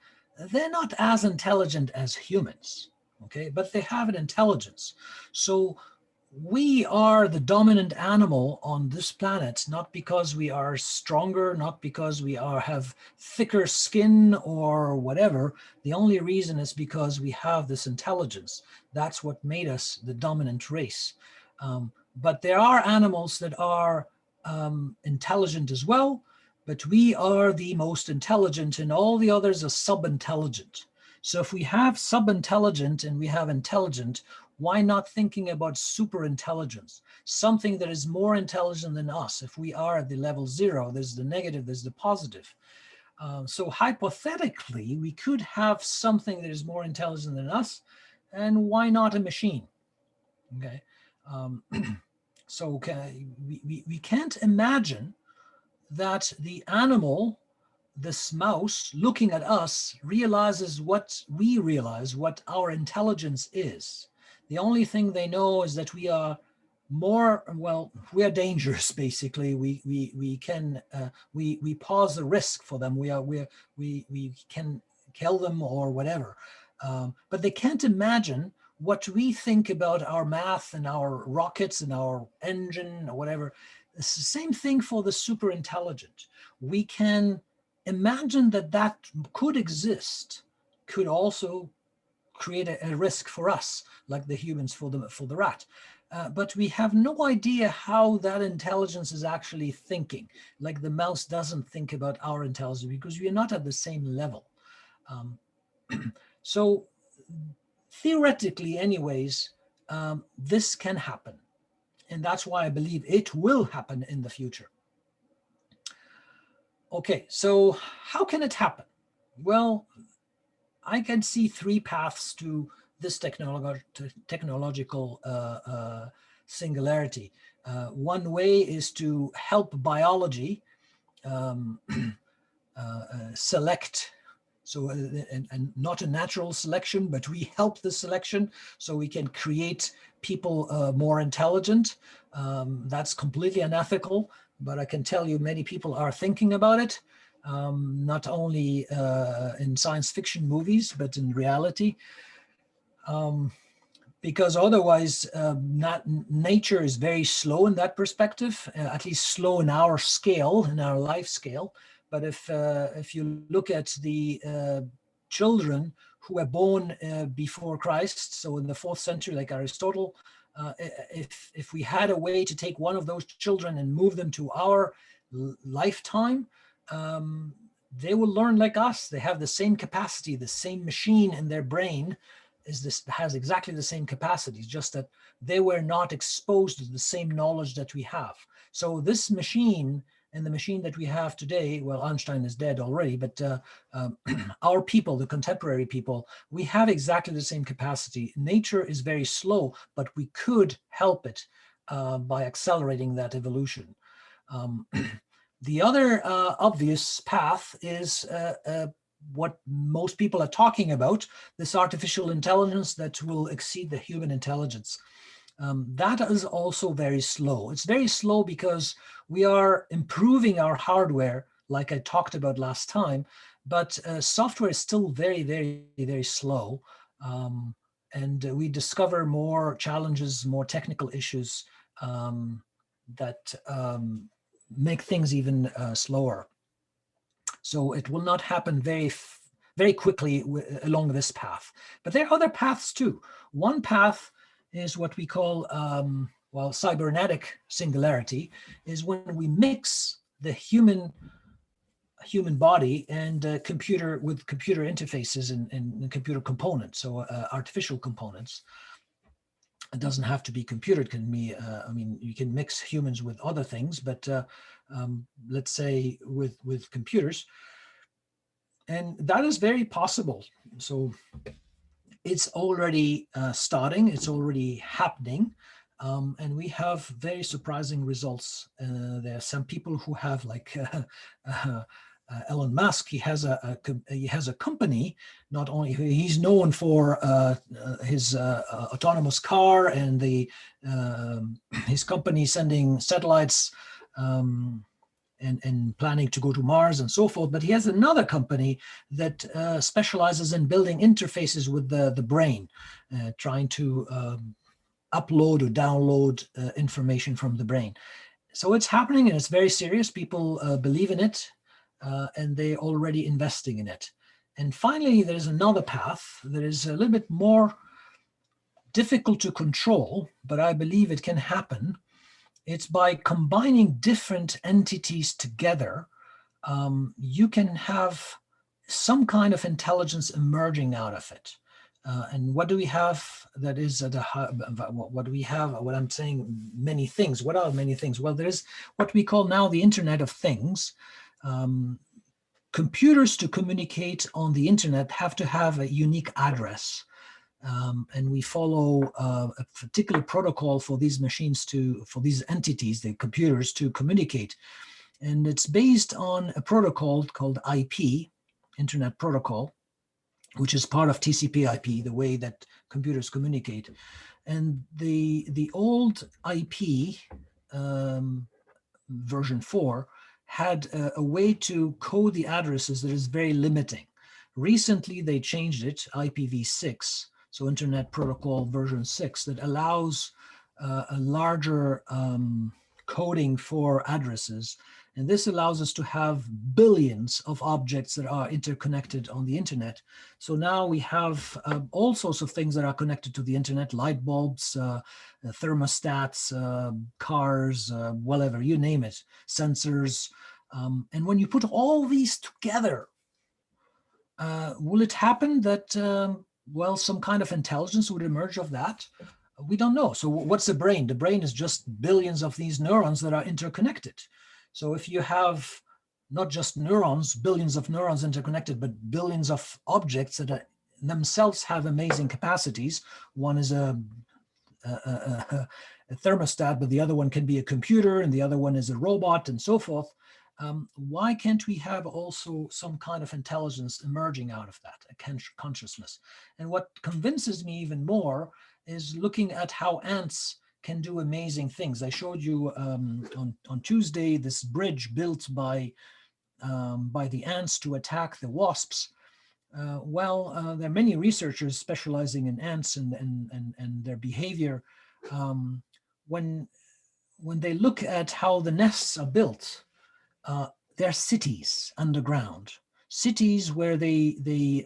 they're not as intelligent as humans, okay? But they have an intelligence. So we are the dominant animal on this planet, not because we are stronger, not because we have thicker skin or whatever. The only reason is because we have this intelligence. That's what made us the dominant race. But there are animals that are intelligent as well, but we are the most intelligent, and all the others are sub-intelligent. So if we have sub-intelligent and we have intelligent, why not thinking about super intelligence, something that is more intelligent than us? If we are at the level 0, there's the negative, there's the positive. So hypothetically, we could have something that is more intelligent than us, and why not a machine? Okay. So we can't imagine that the animal, this mouse, looking at us, realizes what we realize, what our intelligence is. The only thing they know is that we are more, well, we are dangerous, basically. We pose a risk for them. We can kill them or whatever. But they can't imagine what we think about our math and our rockets and our engine or whatever. It's the same thing for the super intelligent. We can imagine that could exist, could also create a risk for us, like the humans for the rat. But we have no idea how that intelligence is actually thinking. Like the mouse doesn't think about our intelligence because we are not at the same level. So theoretically anyways, this can happen. And that's why I believe it will happen in the future. Okay, so how can it happen? Well, I can see 3 paths to this technological singularity. One way is to help biology select. So, and not a natural selection, but we help the selection so we can create people more intelligent. That's completely unethical, but I can tell you many people are thinking about it, not only in science fiction movies, but in reality. Because otherwise, nature is very slow in that perspective, at least slow in our scale, in our life scale. But if you look at the children who were born before Christ, so in the 4th century, like Aristotle, if we had a way to take one of those children and move them to our lifetime, they will learn like us. They have the same capacity, the same machine in their brain has exactly the same capacities, just that they were not exposed to the same knowledge that we have. So this machine and the machine that we have today, well, Einstein is dead already, but our people, the contemporary people, we have exactly the same capacity. Nature is very slow, but we could help it by accelerating that evolution. The other obvious path is what most people are talking about, this artificial intelligence that will exceed the human intelligence. That is also very slow. It's very slow because we are improving our hardware, like I talked about last time, but software is still very, very, very slow. And we discover more challenges, more technical issues that make things even slower. So it will not happen very quickly along this path. But there are other paths too. One path is what we call, cybernetic singularity, is when we mix the human body and computer interfaces and computer components, so artificial components. It doesn't have to be computer. It can be, you can mix humans with other things, but let's say with computers. And that is very possible. So it's already starting, it's already happening. And we have very surprising results. There are some people who have, like Elon Musk. He has a company. Not only he's known for his autonomous car and his company sending satellites and planning to go to Mars and so forth. But he has another company that specializes in building interfaces with the brain, trying to upload or download information from the brain. So it's happening and it's very serious. People believe in it and they're already investing in it. And finally, there's another path that is a little bit more difficult to control, but I believe it can happen. It's by combining different entities together, you can have some kind of intelligence emerging out of it. And what do we have that is at what do we have? What I'm saying, many things. What are many things? Well, there's what we call now the Internet of Things. Computers to communicate on the internet have to have a unique address. And we follow a particular protocol for these machines for these entities, the computers, to communicate. And it's based on a protocol called IP, Internet Protocol, which is part of TCP/IP, the way that computers communicate. And the old IP, version 4, had a way to code the addresses that is very limiting. Recently, they changed it, IPv6, so Internet Protocol version 6, that allows a larger coding for addresses. And this allows us to have billions of objects that are interconnected on the internet. So now we have all sorts of things that are connected to the internet: light bulbs, thermostats, cars, whatever, you name it, sensors. And when you put all these together, will it happen that, some kind of intelligence would emerge of that? We don't know. So what's the brain? The brain is just billions of these neurons that are interconnected. So if you have not just neurons, billions of neurons interconnected, but billions of objects that are themselves have amazing capacities. One is a thermostat, but the other one can be a computer, and the other one is a robot, and so forth. Why can't we have also some kind of intelligence emerging out of that, a consciousness? And what convinces me even more is looking at how ants can do amazing things. I showed you on Tuesday this bridge built by the ants to attack the wasps. There are many researchers specializing in ants and their behavior. When they look at how the nests are built, they're cities underground, cities where they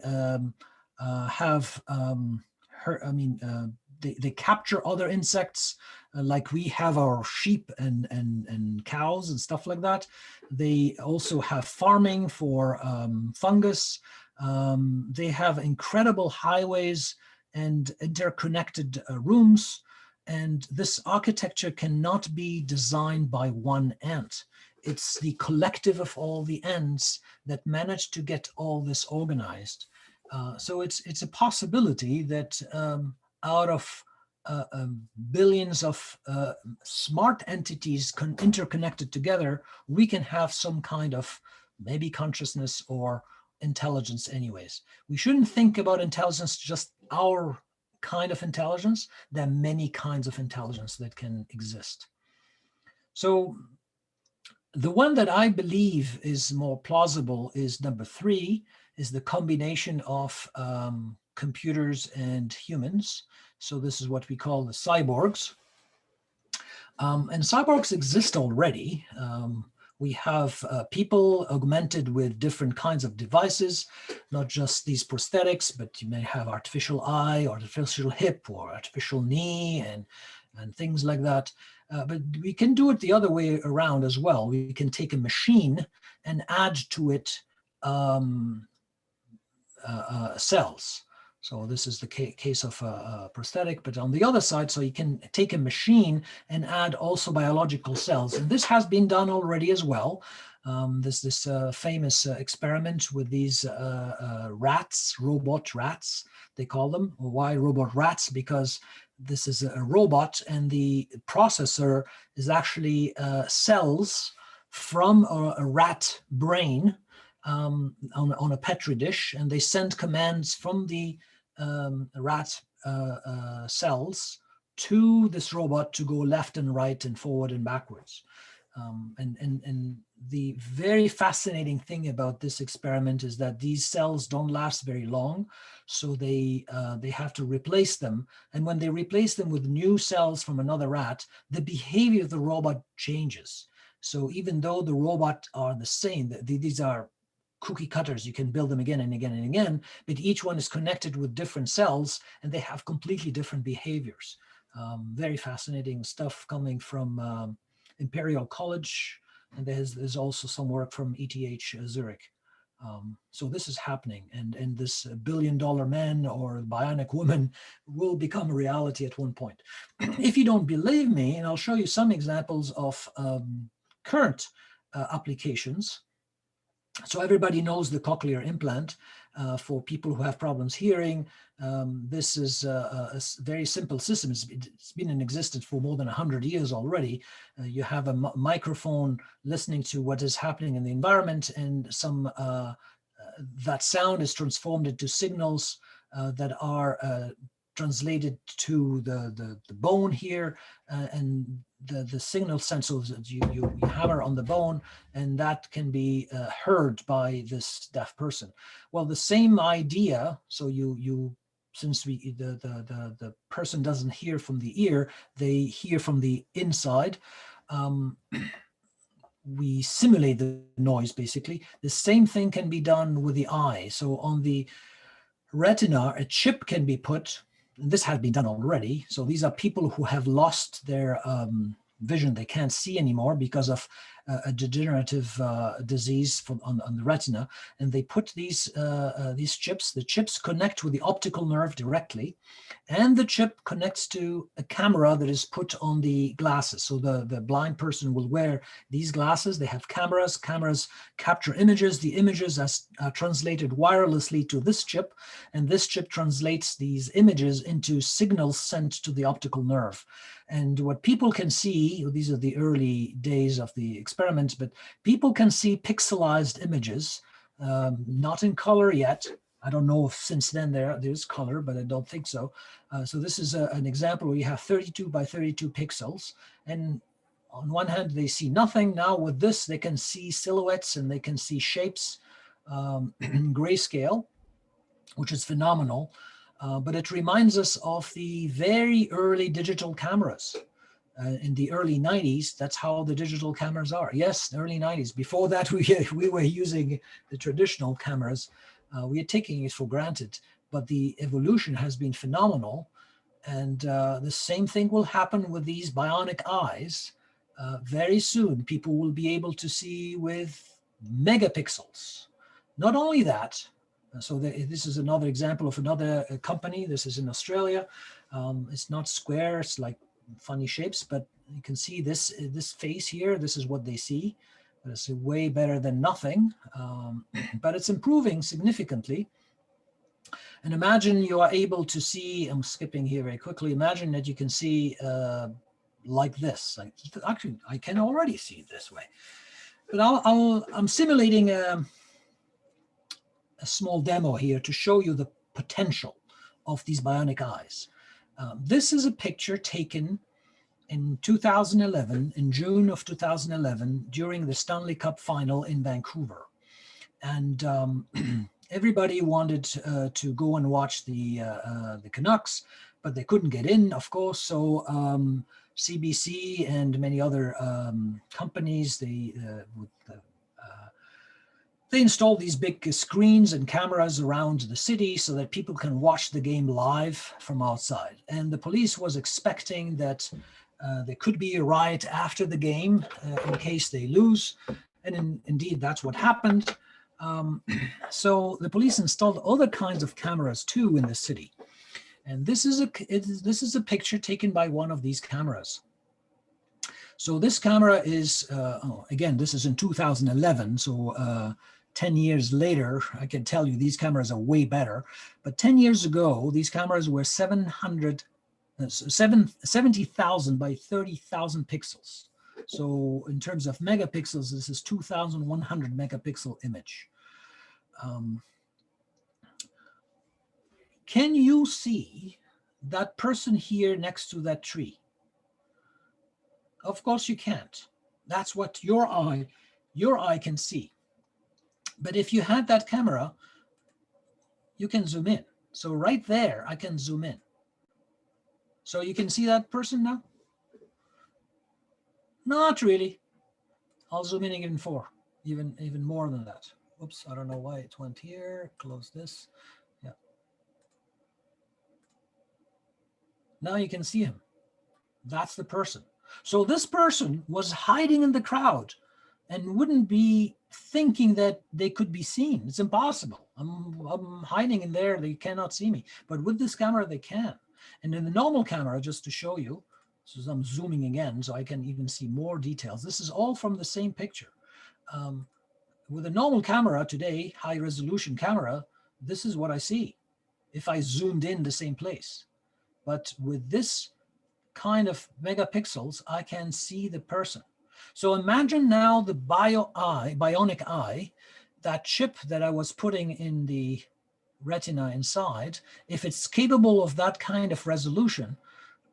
have they capture other insects, like we have our sheep and cows and stuff like that. They also have farming for fungus. They have incredible highways and interconnected rooms. And this architecture cannot be designed by one ant. It's the collective of all the ants that managed to get all this organized. So it's a possibility that out of billions of smart entities interconnected together, we can have some kind of maybe consciousness or intelligence anyways. We shouldn't think about intelligence just our kind of intelligence. There are many kinds of intelligence that can exist. So the one that I believe is more plausible is number 3, is the combination of computers and humans. So this is what we call the cyborgs. And cyborgs exist already. We have people augmented with different kinds of devices, not just these prosthetics, but you may have artificial eye, artificial hip, or artificial knee, and things like that. But we can do it the other way around as well. We can take a machine and add to it cells. So this is the case of a prosthetic, but on the other side, so you can take a machine and add also biological cells. And this has been done already as well. There's this famous experiment with these rats, robot rats, they call them. Why robot rats? Because this is a robot and the processor is actually cells from a rat brain on a petri dish, and they send commands from the rat cells to this robot to go left and right and forward and backwards. And the very fascinating thing about this experiment is that these cells don't last very long, so they have to replace them. And when they replace them with new cells from another rat, the behavior of the robot changes. So even though the robot are the same, these are cookie cutters, you can build them again and again and again, but each one is connected with different cells and they have completely different behaviors. Very fascinating stuff coming from Imperial College, and there's also some work from ETH Zurich. So this is happening, and this billion-dollar man or bionic woman will become a reality at one point. If you don't believe me, and I'll show you some examples of current applications. So everybody knows the cochlear implant for people who have problems hearing. This is a very simple system. It's been in existence for more than 100 years already. You have a microphone listening to what is happening in the environment, and that sound is transformed into signals that are translated to the bone here, and the signal sensors that you hammer on the bone, and that can be heard by this deaf person. Well, the same idea. So since the person doesn't hear from the ear, they hear from the inside. We simulate the noise basically. The same thing can be done with the eye. So on the retina, a chip can be put. This has been done already. So these are people who have lost their vision. They can't see anymore because of a degenerative disease on the retina, and they put these chips. The chips connect with the optical nerve directly, and the chip connects to a camera that is put on the glasses. So the blind person will wear these glasses. They have cameras. Cameras capture images. The images are translated wirelessly to this chip, and this chip translates these images into signals sent to the optical nerve. And what people can see, these are the early days of the experiments, but people can see pixelized images, not in color yet. I don't know if since then there's color, but I don't think so. So this is an example where you have 32 by 32 pixels. And on one hand, they see nothing. Now with this, they can see silhouettes and they can see shapes in grayscale, which is phenomenal. But it reminds us of the very early digital cameras. In the early 90s, that's how the digital cameras are. Yes, the early 90s. Before that, we were using the traditional cameras. We are taking it for granted, but the evolution has been phenomenal. And the same thing will happen with these bionic eyes. Very soon, people will be able to see with megapixels. Not only that, so this is another example of another company. This is in Australia. It's not square, it's like funny shapes, but you can see this face here. This is what they see. It's way better than nothing, but it's improving significantly. And imagine you are able to see, I'm skipping here very quickly, imagine that you can see like this. Actually, I can already see it this way. But I'm simulating a small demo here to show you the potential of these bionic eyes. This is a picture taken in 2011, in June of 2011, during the Stanley Cup final in Vancouver. And everybody wanted to go and watch the Canucks, but they couldn't get in, of course. So CBC and many other companies, they installed these big screens and cameras around the city so that people can watch the game live from outside. And the police was expecting that there could be a riot after the game in case they lose. And indeed, that's what happened. So the police installed other kinds of cameras too in the city. And this is a picture taken by one of these cameras. So this camera is, again, this is in 2011. So 10 years later, I can tell you these cameras are way better. But 10 years ago, these cameras were 70,000 by 30,000 pixels. So in terms of megapixels, this is 2,100 megapixel image. Can you see that person here next to that tree? Of course you can't. That's what your eye can see. But if you had that camera, you can zoom in. So right there, I can zoom in. So you can see that person now? Not really. I'll zoom in even more than that. Oops, I don't know why it went here. Close this. Yeah. Now you can see him. That's the person. So this person was hiding in the crowd and wouldn't be thinking that they could be seen. It's impossible. I'm hiding in there. They cannot see me. But with this camera, they can. And in the normal camera, just to show you, so I'm zooming again so I can even see more details. This is all from the same picture. With a normal camera today, high resolution camera, this is what I see if I zoomed in the same place. But with this kind of megapixels, I can see the person. So imagine now the bionic eye, that chip that I was putting in the retina inside, if it's capable of that kind of resolution,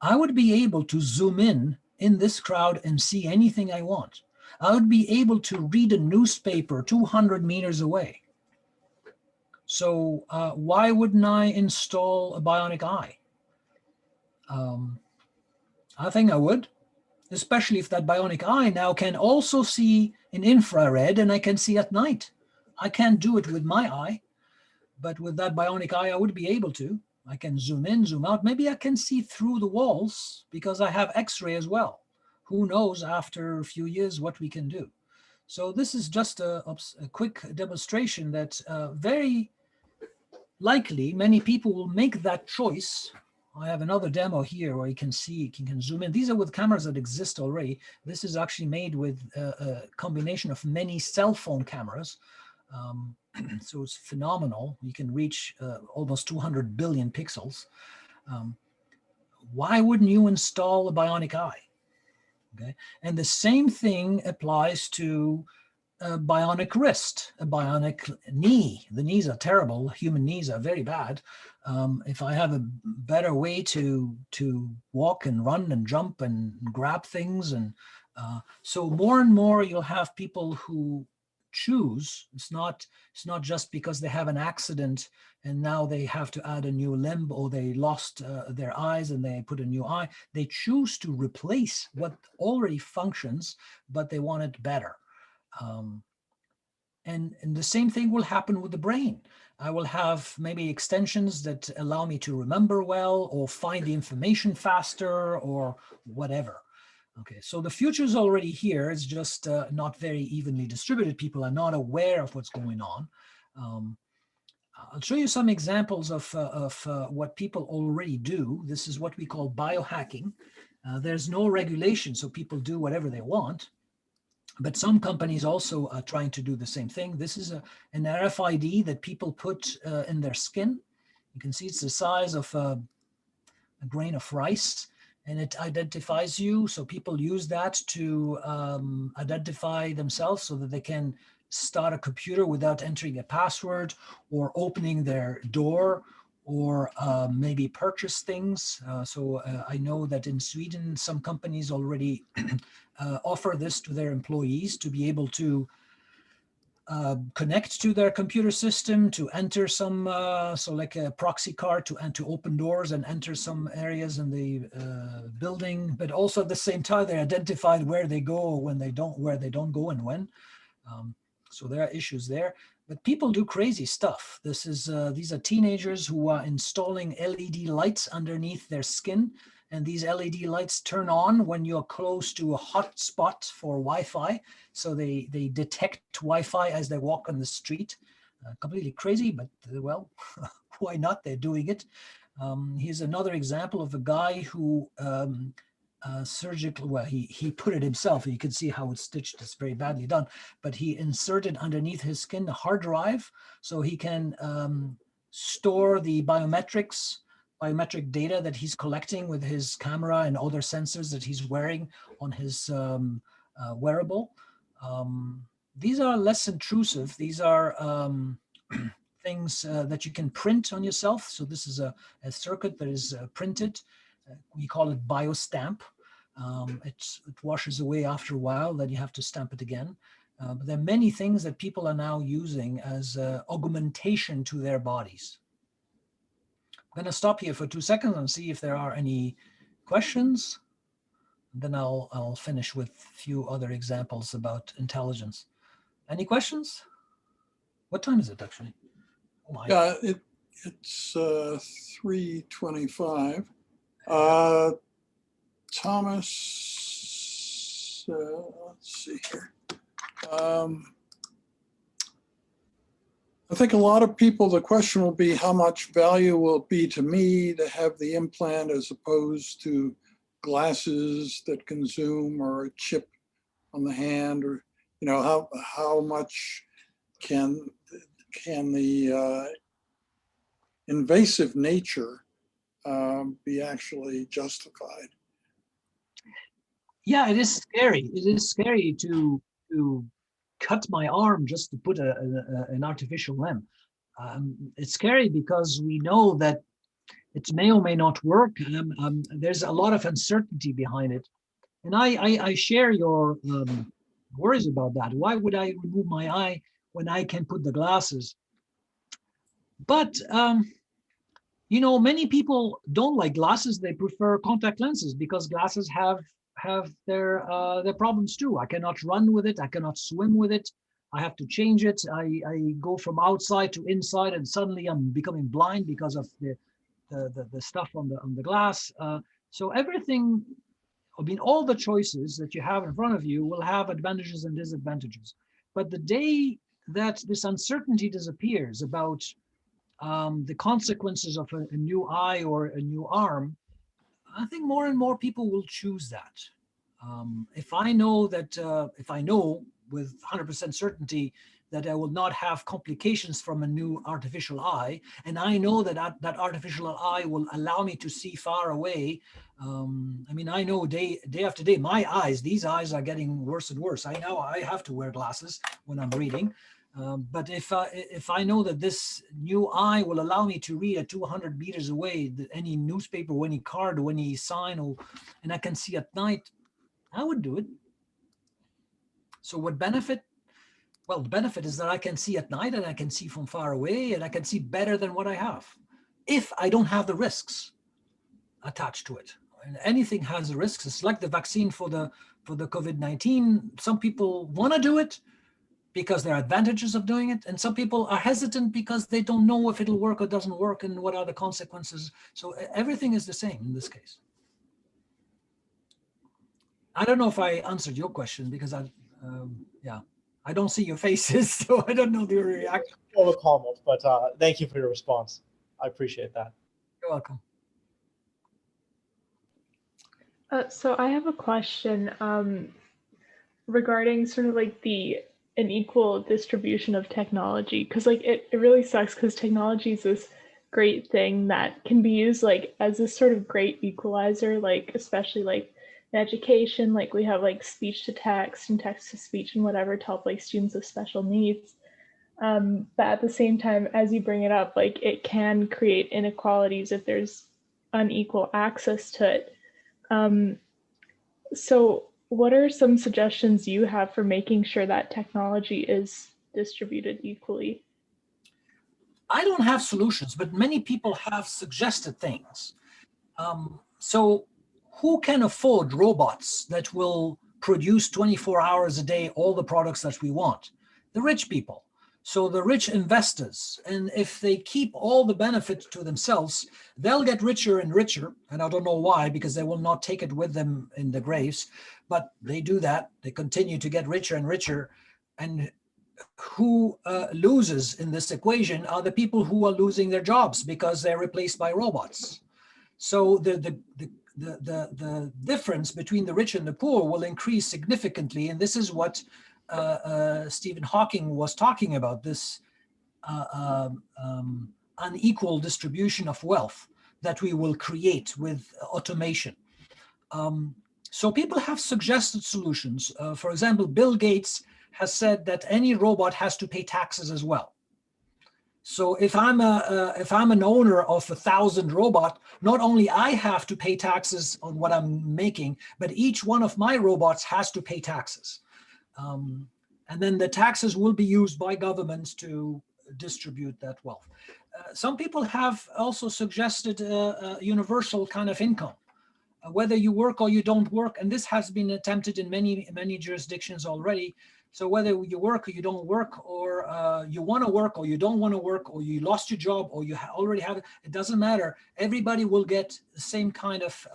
I would be able to zoom in this crowd and see anything I want. I would be able to read a newspaper 200 meters away. So why wouldn't I install a bionic eye? I think I would, especially if that bionic eye now can also see in infrared and I can see at night. I can't do it with my eye, but with that bionic eye, I would be able to. I can zoom in, zoom out. Maybe I can see through the walls because I have X-ray as well. Who knows after a few years what we can do. So this is just a quick demonstration that very likely many people will make that choice. I have another demo here where you can see, you can zoom in. These are with cameras that exist already. This is actually made with a combination of many cell phone cameras. So it's phenomenal. You can reach almost 200 billion pixels. Why wouldn't you install a bionic eye? Okay, and the same thing applies to a bionic wrist, a bionic knee. The knees are terrible. Human knees are very bad. If I have a better way to walk and run and jump and grab things, and so more and more you'll have people who choose. It's not just because they have an accident and now they have to add a new limb, or they lost their eyes and they put a new eye. They choose to replace what already functions, but they want it better. And the same thing will happen with the brain. I will have maybe extensions that allow me to remember well, or find the information faster, or whatever. Okay, so the future is already here. It's just not very evenly distributed. People are not aware of what's going on. I'll show you some examples of what people already do. This is what we call biohacking. There's no regulation, so people do whatever they want. But some companies also are trying to do the same thing. This is an RFID that people put in their skin. You can see it's the size of a grain of rice, and it identifies you. So people use that to identify themselves so that they can start a computer without entering a password, or opening their door, or maybe purchase things. So I know that in Sweden, some companies already offer this to their employees to be able to connect to their computer system, to enter some, so like a proxy card to open doors and enter some areas in the building, but also at the same time, they identified where they go, or when they don't, where they don't go and when. So there are issues there, but people do crazy stuff. This is, these are teenagers who are installing LED lights underneath their skin. And these LED lights turn on when you're close to a hot spot for Wi-Fi. So they detect Wi-Fi as they walk on the street. Completely crazy, but well, why not? They're doing it. Here's another example of a guy who surgical, well, he put it himself. You can see how it's stitched. It's very badly done. But he inserted underneath his skin a hard drive so he can store the biometric data that he's collecting with his camera and other sensors that he's wearing on his wearable. These are less intrusive. These are things that you can print on yourself. So this is a circuit that is printed. We call it biostamp. It washes away after a while, then you have to stamp it again. But there are many things that people are now using as augmentation to their bodies. I'm going to stop here for 2 seconds and see if there are any questions. Then I'll finish with a few other examples about intelligence. Any questions? What time is it actually? Oh my. Yeah, it's 3:25. Thomas, let's see here. I think a lot of people, the question will be how much value will it be to me to have the implant as opposed to glasses that can zoom, or a chip on the hand, or, you know, how much can the invasive nature be actually justified? Yeah, it is scary. It is scary to cut my arm just to put an artificial limb. It's scary because we know that it may or may not work. There's a lot of uncertainty behind it. And I share your worries about that. Why would I remove my eye when I can put the glasses? But you know, many people don't like glasses. They prefer contact lenses because glasses have their problems too. I cannot run with it. I cannot swim with it. I have to change it. I go from outside to inside, and suddenly I'm becoming blind because of the stuff on the glass. So everything I mean, all the choices that you have in front of you will have advantages and disadvantages. But the day that this uncertainty disappears about the consequences of a new eye or a new arm, I think more and more people will choose that. If I know that, if I know with 100% certainty that I will not have complications from a new artificial eye, and I know that that artificial eye will allow me to see far away. I mean, I know day after day, my eyes, these eyes are getting worse and worse. I know I have to wear glasses when I'm reading. But if I know that this new eye will allow me to read at 200 meters away, any newspaper or any card or any sign, and I can see at night, I would do it. So what benefit? Well, the benefit is that I can see at night and I can see from far away and I can see better than what I have, if I don't have the risks attached to it. And anything has risks. It's like the vaccine for the COVID-19. Some people want to do it because there are advantages of doing it, and some people are hesitant because they don't know if it'll work or doesn't work and what are the consequences. So everything is the same in this case. I don't know if I answered your question because yeah, I don't see your faces, so I don't know the reaction. Full of comment, but thank you for your response. I appreciate that. You're welcome. So I have a question regarding sort of like an equal distribution of technology, because like it really sucks because technology is this great thing that can be used like as this sort of great equalizer, like especially like in education, like we have like speech to text and text to speech and whatever to help like students with special needs. But at the same time, as you bring it up, like it can create inequalities if there's unequal access to it. So what are some suggestions you have for making sure that technology is distributed equally? I don't have solutions, but many people have suggested things. So who can afford robots that will produce 24 hours a day all the products that we want? The rich people. So the rich investors, and if they keep all the benefits to themselves, they'll get richer and richer. And I don't know why, because they will not take it with them in the graves, but they do that. They continue to get richer and richer. And who loses in this equation are the people who are losing their jobs because they're replaced by robots. So the difference between the rich and the poor will increase significantly. And this is what Stephen Hawking was talking about, this unequal distribution of wealth that we will create with automation. So people have suggested solutions. For example, Bill Gates has said that any robot has to pay taxes as well. So if I'm an owner of 1,000 robot, not only I have to pay taxes on what I'm making, but each one of my robots has to pay taxes. And then the taxes will be used by governments to distribute that wealth. Some people have also suggested a universal kind of income, whether you work or you don't work. And this has been attempted in many jurisdictions already. So whether you work or you don't work, or you want to work or you don't want to work, or you lost your job or you already have it, it doesn't matter. Everybody will get the same kind of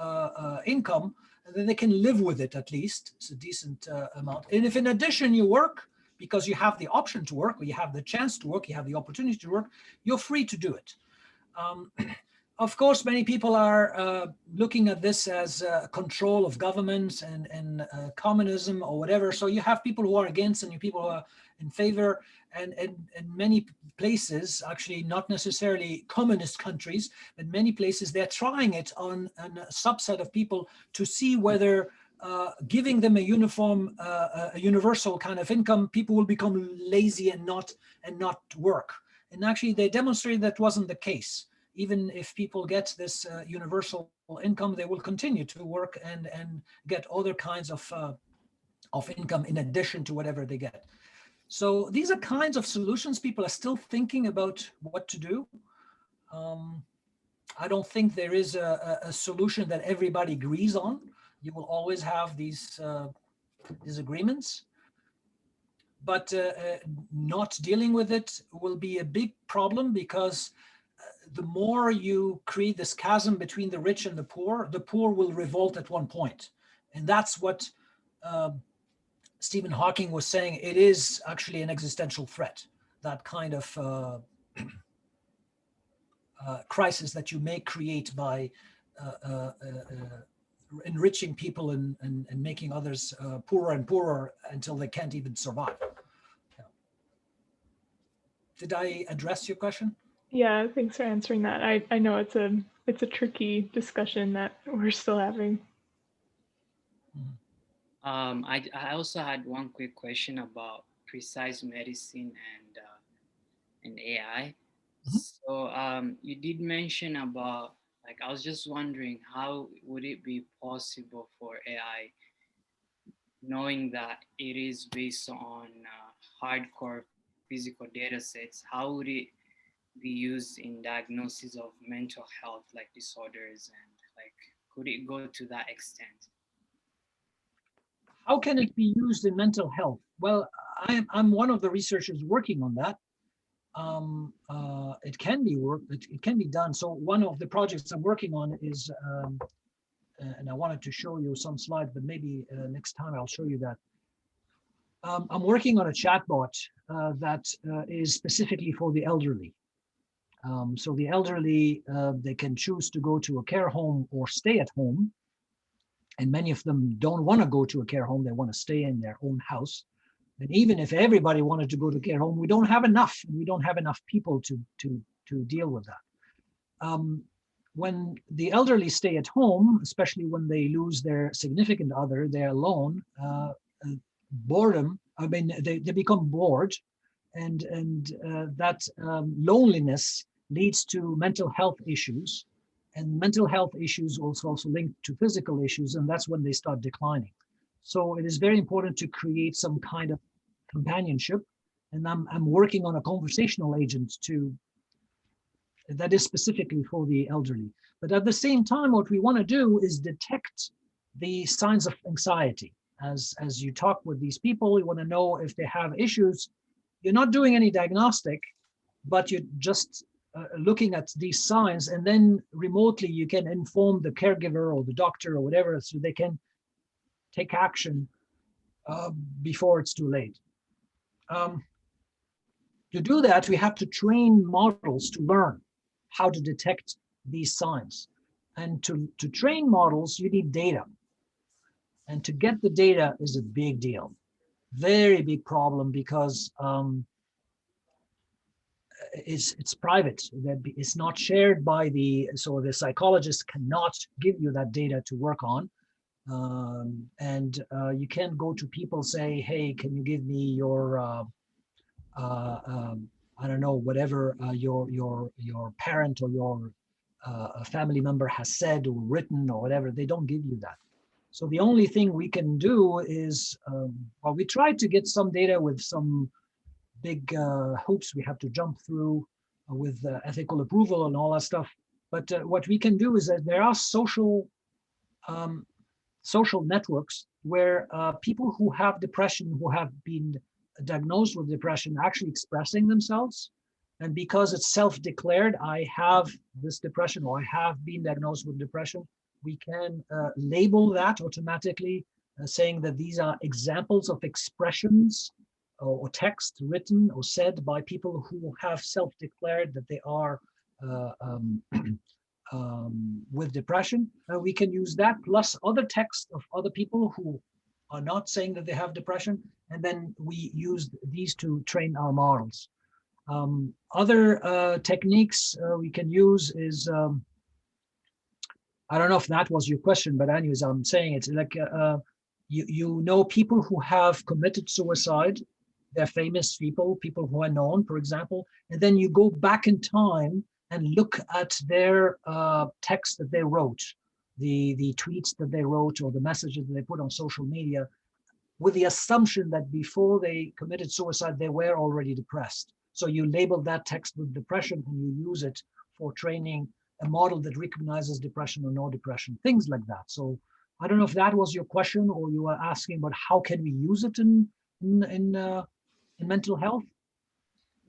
income, and then they can live with it at least. It's a decent amount. And if in addition you work, because you have the option to work, or you have the chance to work, you have the opportunity to work, you're free to do it. Of course, many people are looking at this as control of governments and communism or whatever. So you have people who are against and you people who are in favor. And in many places, actually not necessarily communist countries, but many places, they're trying it on a subset of people to see whether giving them a universal kind of income, people will become lazy and not work. And actually, they demonstrated that wasn't the case. Even if people get this universal income, they will continue to work and get other kinds of income in addition to whatever they get. So these are kinds of solutions. People are still thinking about what to do. I don't think there is a solution that everybody agrees on. You will always have these disagreements. But not dealing with it will be a big problem, because the more you create this chasm between the rich and the poor will revolt at one point. And that's what Stephen Hawking was saying. It is actually an existential threat, that kind of crisis that you may create by enriching people and making others poorer and poorer until they can't even survive. Yeah. Did I address your question? Yeah, thanks for answering that. I know it's a tricky discussion that we're still having. I also had one quick question about precise medicine and AI. So you did mention about, like, I was just wondering, how would it be possible for AI, knowing that it is based on hardcore physical data sets, how would it be used in diagnosis of mental health like disorders, and like could it go to that extent? How can it be used in mental health? Well, I'm one of the researchers working on that. It can be done. So one of the projects I'm working on is, and I wanted to show you some slides, but maybe next time I'll show you that. I'm working on a chatbot that is specifically for the elderly. So the elderly, they can choose to go to a care home or stay at home. And many of them don't want to go to a care home. They want to stay in their own house. And even if everybody wanted to go to a care home, we don't have enough. We don't have enough people to deal with that. When the elderly stay at home, especially when they lose their significant other, they're alone, boredom, I mean, they become bored, and that loneliness leads to mental health issues. And mental health issues also linked to physical issues, and that's when they start declining. So it is very important to create some kind of companionship, and I'm working on a conversational agent that is specifically for the elderly. But at the same time, what we want to do is detect the signs of anxiety. As you talk with these people, you want to know if they have issues. You're not doing any diagnostic, but you're just looking at these signs, and then remotely you can inform the caregiver or the doctor or whatever, so they can take action before it's too late. To do that, we have to train models to learn how to detect these signs. And to train models, you need data. And to get the data is a big deal, very big problem, because it's private. It's not shared by so the psychologist cannot give you that data to work on. And you can't go to people, say, hey, can you give me your, I don't know, whatever your parent or your family member has said or written or whatever. They don't give you that. So the only thing we can do is, well, we tried to get some data with some big hoops we have to jump through with ethical approval and all that stuff. But what we can do is that there are social networks where people who have depression, who have been diagnosed with depression, actually expressing themselves. And because it's self-declared, I have this depression, or I have been diagnosed with depression, we can label that automatically, saying that these are examples of expressions or text written or said by people who have self-declared that they are with depression. We can use that plus other text of other people who are not saying that they have depression, and then we use these to train our models. Other techniques we can use is, I don't know if that was your question, but anyways, I'm saying it's like, you know, people who have committed suicide, they're famous people who are known, for example, and then you go back in time and look at their text that they wrote, the tweets that they wrote or the messages that they put on social media, with the assumption that before they committed suicide, they were already depressed. So you label that text with depression and you use it for training a model that recognizes depression or no depression, things like that. So I don't know if that was your question, or you were asking about how can we use it in mental health?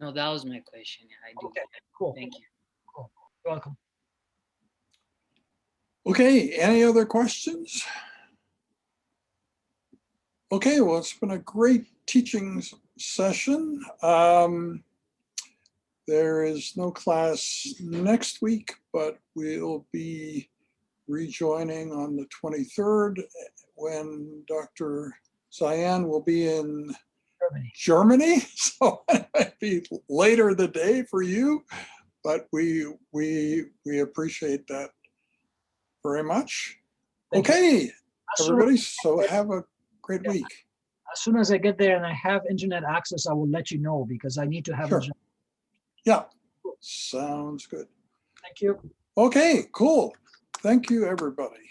No, that was my question. I do. Okay, cool. Thank you. Cool. You're welcome. Okay, any other questions? Okay, well, it's been a great teaching session. There is no class next week, but we'll be rejoining on the 23rd when Dr. Zaiane will be in Germany. So it might be later the day for you, but we appreciate that very much. Okay, everybody, so have a great week. As soon as I get there and I have internet access, I will let you know because I need to have a job. Yeah, sounds good. Thank you. Okay, cool. Thank you, everybody.